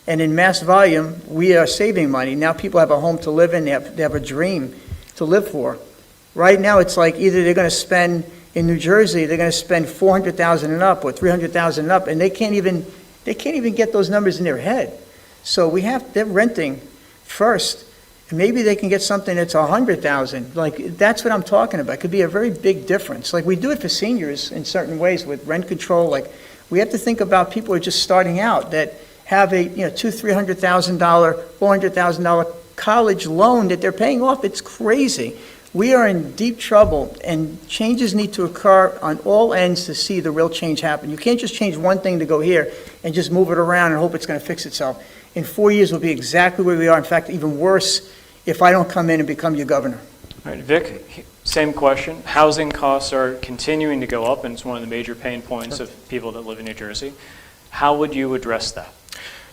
And in mass volume, we are saving money. Now people have a home to live in, they have a dream to live for. Right now, it's like either they're going to spend, in New Jersey, they're going to spend $400,000 and up or $300,000 and up, and they can't even get those numbers in their head. So they're renting first, and maybe they can get something that's $100,000. Like, that's what I'm talking about. It could be a very big difference. Like, we do it for seniors in certain ways with rent control. Like, we have to think about people who are just starting out that have a $200,000, $300,000, $400,000 college loan that they're paying off. It's crazy. We are in deep trouble, and changes need to occur on all ends to see the real change happen. You can't just change one thing to go here and just move it around and hope it's going to fix itself. In 4 years, we'll be exactly where we are. In fact, even worse if I don't come in and become your governor. All right, Vic, same question. Housing costs are continuing to go up, and it's one of the major pain points of people that live in New Jersey. How would you address that?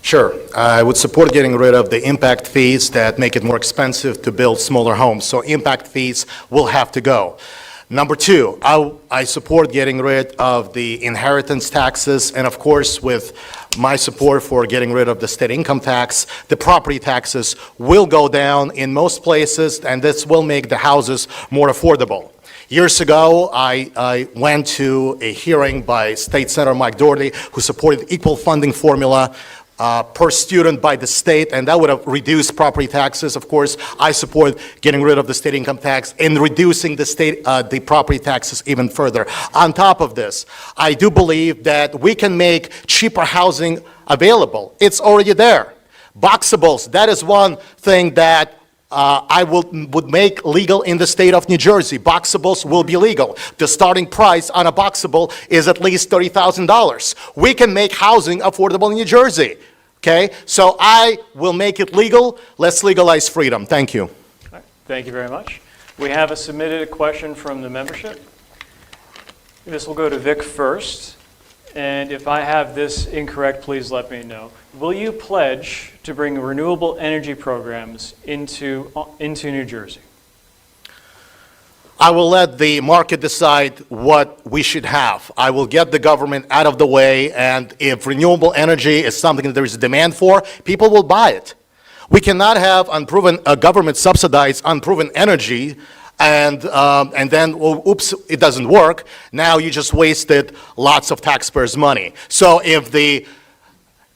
Sure. I would support getting rid of the impact fees that make it more expensive to build smaller homes. So impact fees will have to go. Number two, I support getting rid of the inheritance taxes, and of course, with my support for getting rid of the state income tax, the property taxes will go down in most places, and this will make the houses more affordable. Years ago, I went to a hearing by State Senator Mike Doherty, who supported equal funding formula per student by the state, and that would have reduced property taxes. Of course, I support getting rid of the state income tax and reducing the property taxes even further. On top of this, I do believe that we can make cheaper housing available. It's already there. Boxables, that is one thing that I would make legal in the state of New Jersey. Boxables will be legal. The starting price on a boxable is at least $30,000. We can make housing affordable in New Jersey, okay? So I will make it legal. Let's legalize freedom. Thank you. All Thank you very much. We have a submitted question from the membership. This will go to Vic first, and if I have this incorrect, please let me know. Will you pledge to bring renewable energy programs into New Jersey? I will let the market decide what we should have. I will get the government out of the way, and if renewable energy is something that there is a demand for, people will buy it. We cannot have unproven, government subsidized unproven energy and then, well, oops, it doesn't work. Now you just wasted lots of taxpayers' money. So if the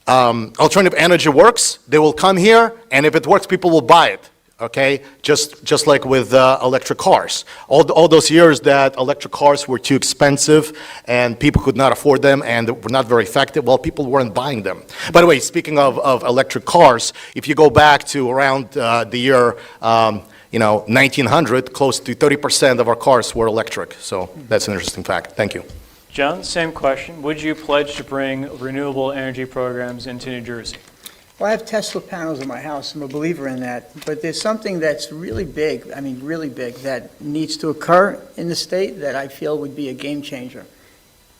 alternative energy works, they will come here, and if it works, people will buy it. Okay, just like with electric cars. All those years that electric cars were too expensive and people could not afford them and were not very effective, well, people weren't buying them. By the way, speaking of electric cars, if you go back to around the year 1900, close to 30% of our cars were electric. So that's an interesting fact. Thank you. John, same question. Would you pledge to bring renewable energy programs into New Jersey? Well, I have Tesla panels in my house. I'm a believer in that. But there's something that's really big, I mean really big, that needs to occur in the state that I feel would be a game changer.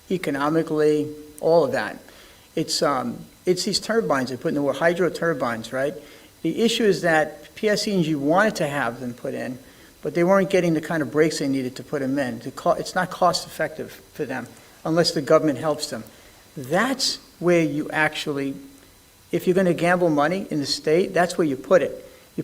Economically, all of that. It's these turbines they put in the water, hydro turbines, right? The issue is that PSE&G wanted to have them put in, but they weren't getting the kind of breaks they needed to put them in. It's not cost effective for them unless the government helps them. That's where you actually, if you're going to gamble money in the state, that's where you put it. You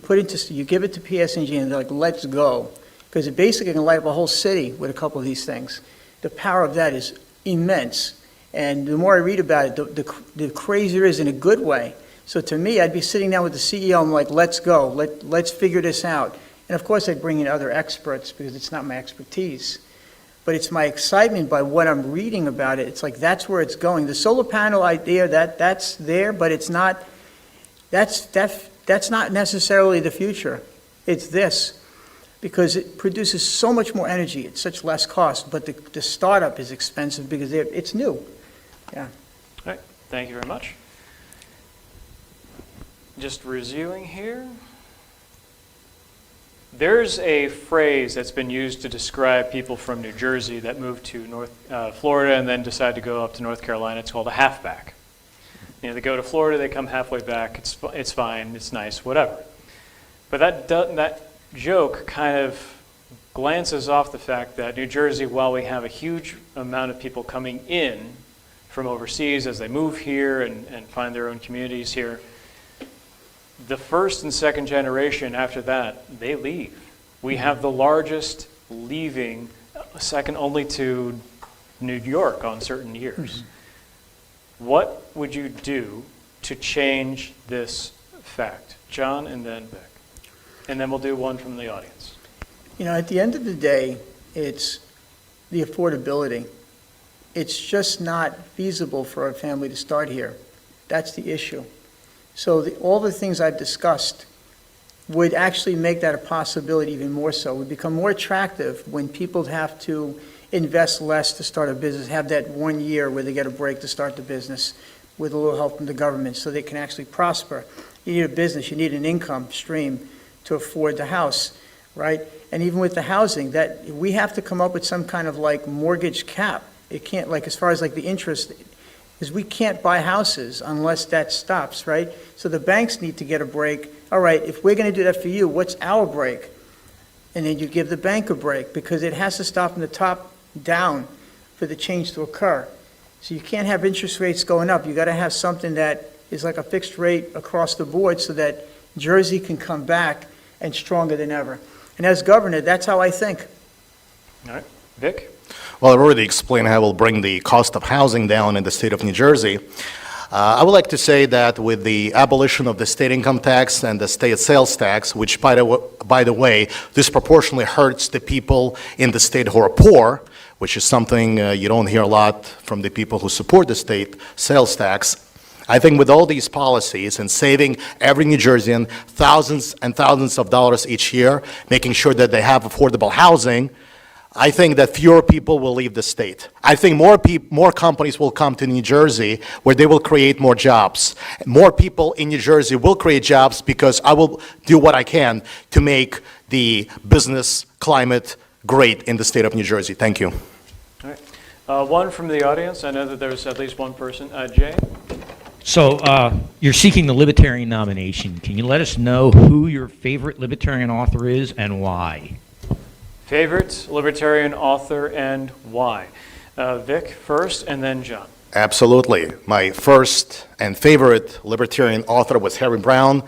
give it to PSE&G and they're like, let's go. Because they're basically going to light up a whole city with a couple of these things. The power of that is immense. And the more I read about it, the crazier it is in a good way. So to me, I'd be sitting down with the CEO, I'm like, let's go, let's figure this out. And of course, I'd bring in other experts because it's not my expertise. But it's my excitement by what I'm reading about it. It's like, that's where it's going. The solar panel idea, that's there, but it's not, that's not necessarily the future. It's this, because it produces so much more energy at such less cost, but the startup is expensive because it's new. Yeah. All right, thank you very much. Just reviewing here. There's a phrase that's been used to describe people from New Jersey that moved to Florida and then decide to go up to North Carolina. It's called a halfback. You know, they go to Florida, they come halfway back. It's fine, it's nice, whatever. But that joke kind of glances off the fact that New Jersey, while we have a huge amount of people coming in from overseas as they move here and find their own communities here, the first and second generation after that, they leave. We have the largest leaving, second only to New York on certain years. What would you do to change this fact? John and then Vic. And then we'll do one from the audience. You know, at the end of the day, it's the affordability. It's just not feasible for a family to start here. That's the issue. So all the things I've discussed would actually make that a possibility even more so. It would become more attractive when people have to invest less to start a business, have that 1 year where they get a break to start the business with a little help from the government so they can actually prosper. You need a business, you need an income stream to afford the house, right? And even with the housing, that we have to come up with some kind of like mortgage cap. It can't, like as far as like the interest, because we can't buy houses unless that stops, right? So the banks need to get a break. All right, if we're going to do that for you, what's our break? And then you give the bank a break because it has to stop from the top down for the change to occur. So you can't have interest rates going up. You got to have something that is like a fixed rate across the board so that Jersey can come back and stronger than ever. And as governor, that's how I think. All right, Vic? Well, I've already explained how we'll bring the cost of housing down in the state of New Jersey. I would like to say that with the abolition of the state income tax and the state sales tax, which, by the way, disproportionately hurts the people in the state who are poor, which is something you don't hear a lot from the people who support the state sales tax. I think with all these policies and saving every New Jerseyan thousands and thousands of dollars each year, making sure that they have affordable housing, I think that fewer people will leave the state. I think more companies will come to New Jersey where they will create more jobs. More people in New Jersey will create jobs because I will do what I can to make the business climate great in the state of New Jersey. Thank you. All right. One from the audience. I know that there's at least one person. Jay? So you're seeking the Libertarian nomination. Can you let us know who your favorite Libertarian author is and why? Favorite Libertarian author and why? Vic first, and then John. Absolutely. My first and favorite Libertarian author was Harry Browne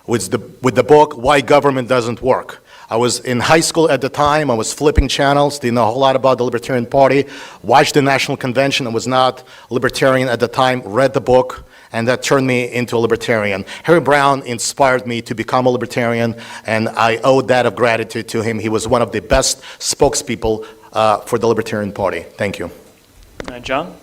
with the book, Why Government Doesn't Work. I was in high school at the time. I was flipping channels, didn't know a whole lot about the Libertarian Party, watched the National Convention. I was not Libertarian at the time, read the book, and that turned me into a Libertarian. Harry Browne inspired me to become a Libertarian, and I owe that of gratitude to him. He was one of the best spokespeople for the Libertarian Party. Thank you. John?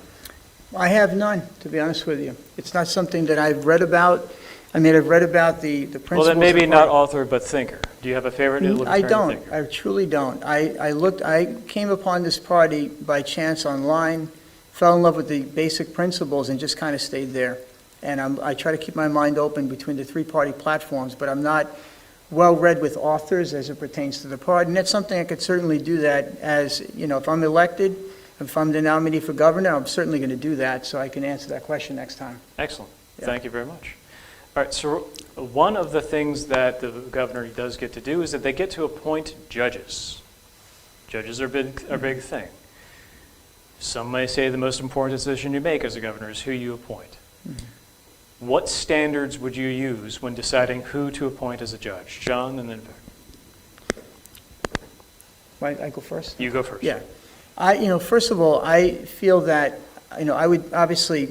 I have none, to be honest with you. It's not something that I've read about. I mean, I've read about the principles. Well, then maybe of not party. author, but thinker. Do you have a favorite Libertarian I don't. thinker? I truly don't. I came upon this party by chance online, fell in love with the basic principles, and just kind of stayed there. And I try to keep my mind open between the three-party platforms, but I'm not well-read with authors as it pertains to the party. And that's something I could certainly do that as, you know, if I'm elected, if I'm the nominee for governor, I'm certainly going to do that, so I can answer that question next time. Excellent. Yeah. Thank you very much. All right, so one of the things that the governor does get to do is that they get to appoint judges. Judges are a big thing. Some may say the most important decision you make as a governor is who you appoint. Mm-hmm. What standards would you use when deciding who to appoint as a judge? John, and then Vic. Might I go first? You go first. Yeah. First of all, I feel that, I would obviously,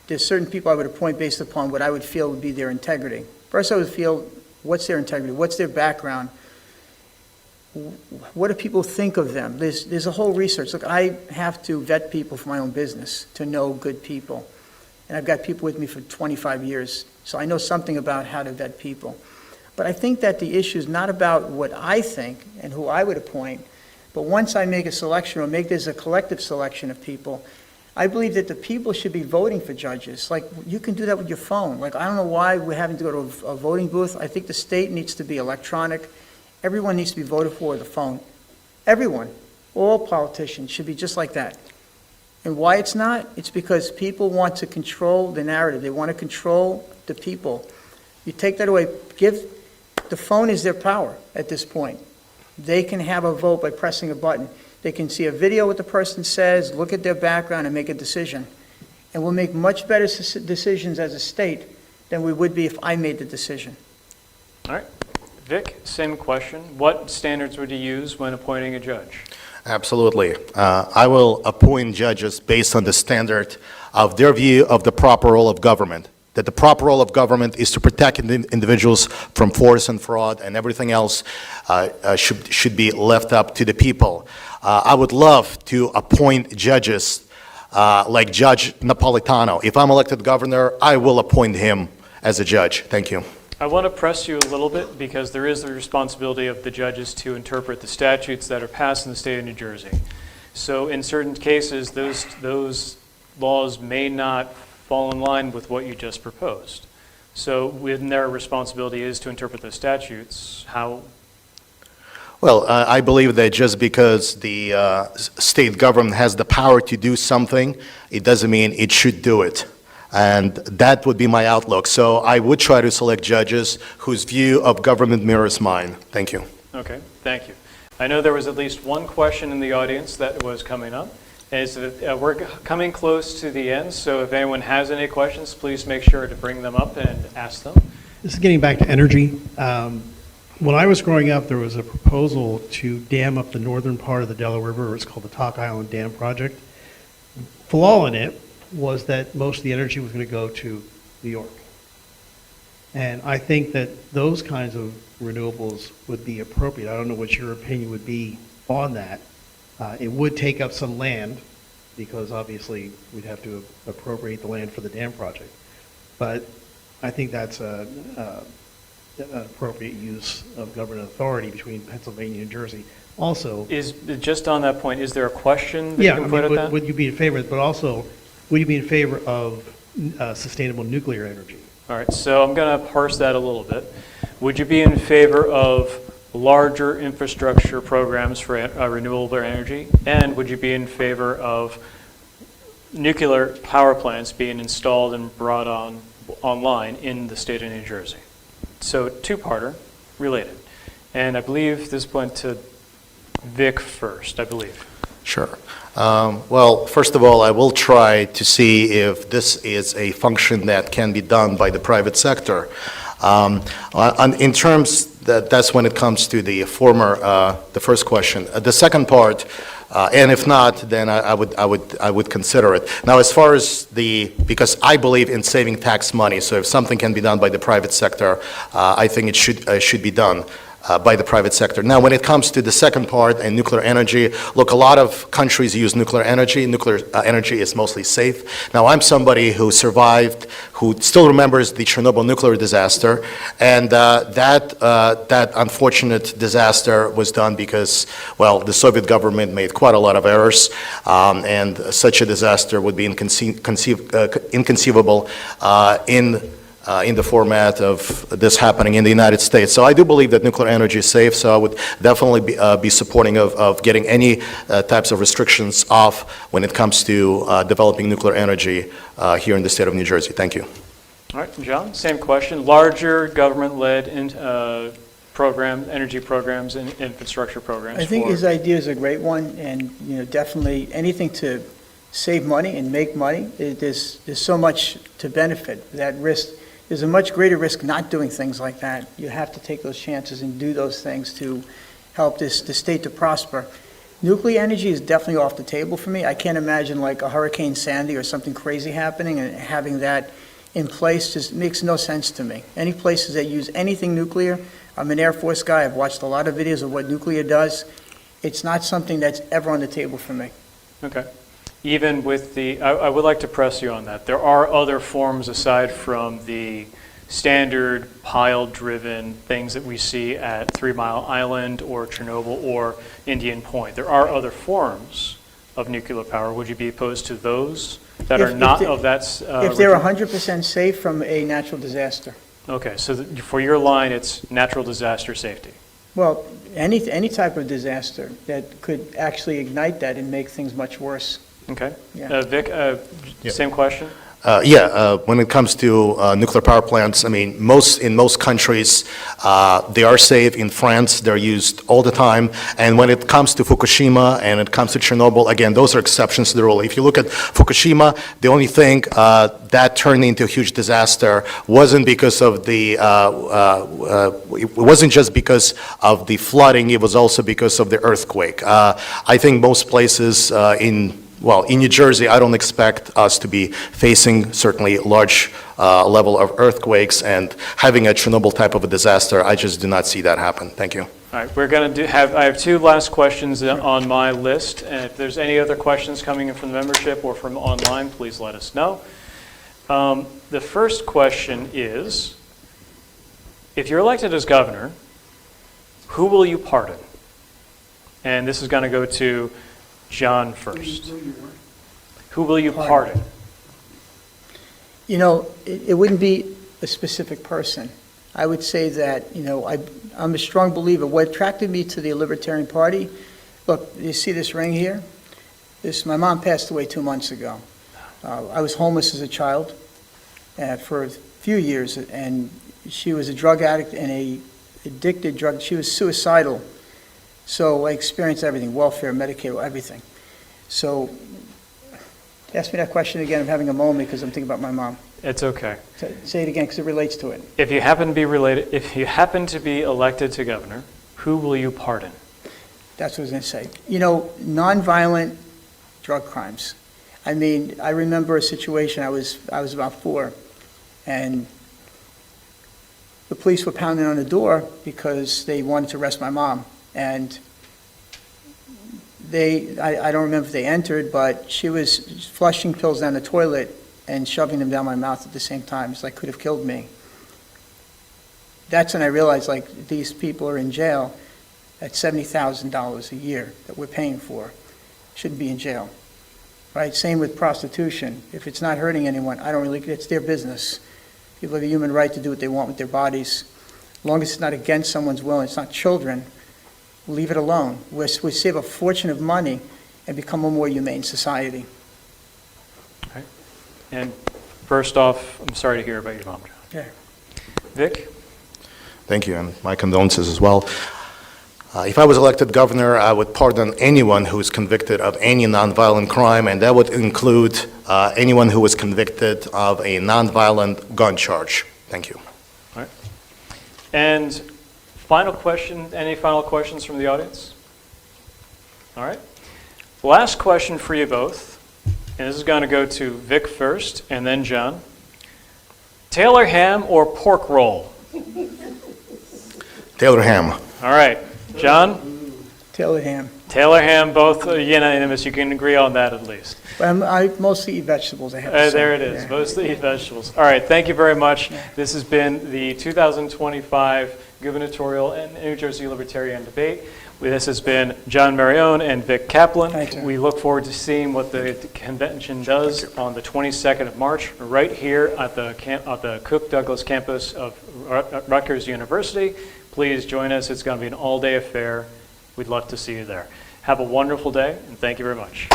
there's certain people I would appoint based upon what I would feel would be their integrity. First, I would feel, what's their integrity? What's their background? What do people think of them? There's a whole research. Look, I have to vet people for my own business to know good people. And I've got people with me for 25 years, so I know something about how to vet people. But I think that the issue is not about what I think and who I would appoint, but once I make a selection, or there's a collective selection of people, I believe that the people should be voting for judges. Like, you can do that with your phone. Like, I don't know why we're having to go to a voting booth. I think the state needs to be electronic. Everyone needs to be voted for with a phone. Everyone, all politicians should be just like that. And why it's not? It's because people want to control the narrative. They want to control the people. You take that away, the phone is their power at this point. They can have a vote by pressing a button. They can see a video what the person says, look at their background, and make a decision. And we'll make much better decisions as a state than we would be if I made the decision. All right. Vic, same question. What standards would you use when appointing a judge? Absolutely. I will appoint judges based on the standard of their view of the proper role of government. That the proper role of government is to protect individuals from force and fraud, and everything else should be left up to the people. I would love to appoint judges like Judge Napolitano. If I'm elected governor, I will appoint him as a judge. Thank you. I want to press you a little bit because there is the responsibility of the judges to interpret the statutes that are passed in the state of New Jersey. So in certain cases, those laws may not fall in line with what you just proposed. So when their responsibility is to interpret the statutes, how? Well, I believe that just because the state government has the power to do something, it doesn't mean it should do it. And that would be my outlook. So I would try to select judges whose view of government mirrors mine. Thank you. Okay, thank you. I know there was at least one question in the audience that was coming up. We're coming close to the end, so if anyone has any questions, please make sure to bring them up and ask them. This is getting back to energy. When I was growing up, there was a proposal to dam up the northern part of the Delaware River. It's called the Talk Island Dam Project. The flaw in it was that most of the energy was going to go to New York. And I think that those kinds of renewables would be appropriate. I don't know what your opinion would be on that. It would take up some land because obviously we'd have to appropriate the land for the dam project. But I think that's an appropriate use of government authority between Pennsylvania and Jersey. Also, Is, just on that point, is there a question that yeah, you I can put mean, at that? would you be in favor, but also, would you be in favor of sustainable nuclear energy? All right, so I'm going to parse that a little bit. Would you be in favor of larger infrastructure programs for renewable energy? And would you be in favor of nuclear power plants being installed and brought online in the state of New Jersey? So two-parter, related. And I believe this went to Vic first, I believe. Sure. Well, first of all, I will try to see if this is a function that can be done by the private sector. In terms, that's when it comes to the the first question. The second part, and if not, then I would consider it. Now, as far as because I believe in saving tax money, so if something can be done by the private sector, I think it should be done by the private sector. Now, when it comes to the second part and nuclear energy, look, a lot of countries use nuclear energy. Nuclear energy is mostly safe. Now, I'm somebody who survived, who still remembers the Chernobyl nuclear disaster, and that unfortunate disaster was done because, well, the Soviet government made quite a lot of errors, and such a disaster would be inconceivable in the format of this happening in the United States. So I do believe that nuclear energy is safe, so I would definitely be supporting of getting any types of restrictions off when it comes to developing nuclear energy here in the state of New Jersey. Thank you. All right, John, same question. Larger government-led energy programs and infrastructure programs. I think his idea is a great one, and, definitely anything to save money and make money, there's so much to benefit. That risk, there's a much greater risk not doing things like that. You have to take those chances and do those things to help the state to prosper. Nuclear energy is definitely off the table for me. I can't imagine like a Hurricane Sandy or something crazy happening and having that in place just makes no sense to me. Any places that use anything nuclear, I'm an Air Force guy, I've watched a lot of videos of what nuclear does. It's not something that's ever on the table for me. Okay. Even with I would like to press you on that. There are other forms aside from the standard pile-driven things that we see at 3 Mile Island or Chernobyl or Indian Point. There are other forms of nuclear power. Would you be opposed to those that are not of that? If they're 100% safe from a natural disaster. Okay, so for your line, it's natural disaster safety. Well, any type of disaster that could actually ignite that and make things much worse. Okay. Yeah. Vic, same question? When it comes to nuclear power plants, I mean, in most countries, they are safe. In France, they're used all the time. And when it comes to Fukushima and it comes to Chernobyl, again, those are exceptions to the rule. If you look at Fukushima, the only thing that turned into a huge disaster wasn't because of it wasn't just because of the flooding, it was also because of the earthquake. I think most places in New Jersey, I don't expect us to be facing certainly large level of earthquakes and having a Chernobyl type of a disaster. I just do not see that happen. Thank you. All right, we're going to I have two last questions on my list, and if there's any other questions coming in from the membership or from online, please let us know. The first question is, if you're elected as governor, who will you pardon? And this is going to go to John first. Who will you pardon? It wouldn't be a specific person. I would say that, I'm a strong believer. What attracted me to the Libertarian Party, look, you see this ring here? My mom passed away 2 months ago. I was homeless as a child for a few years, and she was a drug addict and a addicted drug. She was suicidal. So I experienced everything, welfare, Medicaid, everything. So ask me that question again. I'm having a moment because I'm thinking about my mom. It's okay. Say it again because it relates to it. If you happen to be elected to governor, who will you pardon? That's what I was going to say. Nonviolent drug crimes. I mean, I remember a situation, I was about 4, and the police were pounding on the door because they wanted to arrest my mom. And I don't remember if they entered, but she was flushing pills down the toilet and shoving them down my mouth at the same time. It's like could have killed me. That's when I realized, these people are in jail. at $70,000 a year that we're paying for shouldn't be in jail, right? Same with prostitution. If it's not hurting anyone, I don't really, it's their business. People have a human right to do what they want with their bodies. As long as it's not against someone's will, and it's not children, leave it alone. We save a fortune of money and become a more humane society. And first off, I'm sorry to hear about your mom, John. Yeah. Vic? Thank you, and my condolences as well. If I was elected governor, I would pardon anyone who is convicted of any nonviolent crime, and that would include anyone who was convicted of a nonviolent gun charge. Thank you. All right. And final question, any final questions from the audience? All right. Last question for you both, and this is going to go to Vic first, and then John. Taylor ham or pork roll? Taylor ham. All right. John? Taylor ham. Taylor ham, both unanimous. You can agree on that at least. I mostly eat vegetables, I have to say. There it is. Yeah. Mostly eat vegetables. All right. Thank you very much. This has been the 2025 gubernatorial and New Jersey Libertarian debate. This has been John Mirrione and Vic Kaplan. Thank you. We look forward to seeing what the convention does on the 22nd of March right here at the Cook Douglas campus of Rutgers University. Please join us. It's going to be an all-day affair. We'd love to see you there. Have a wonderful day, and thank you very much.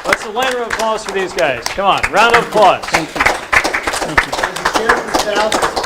Let's a round of applause for these guys. Come on, round of applause. Thank you. Thank you.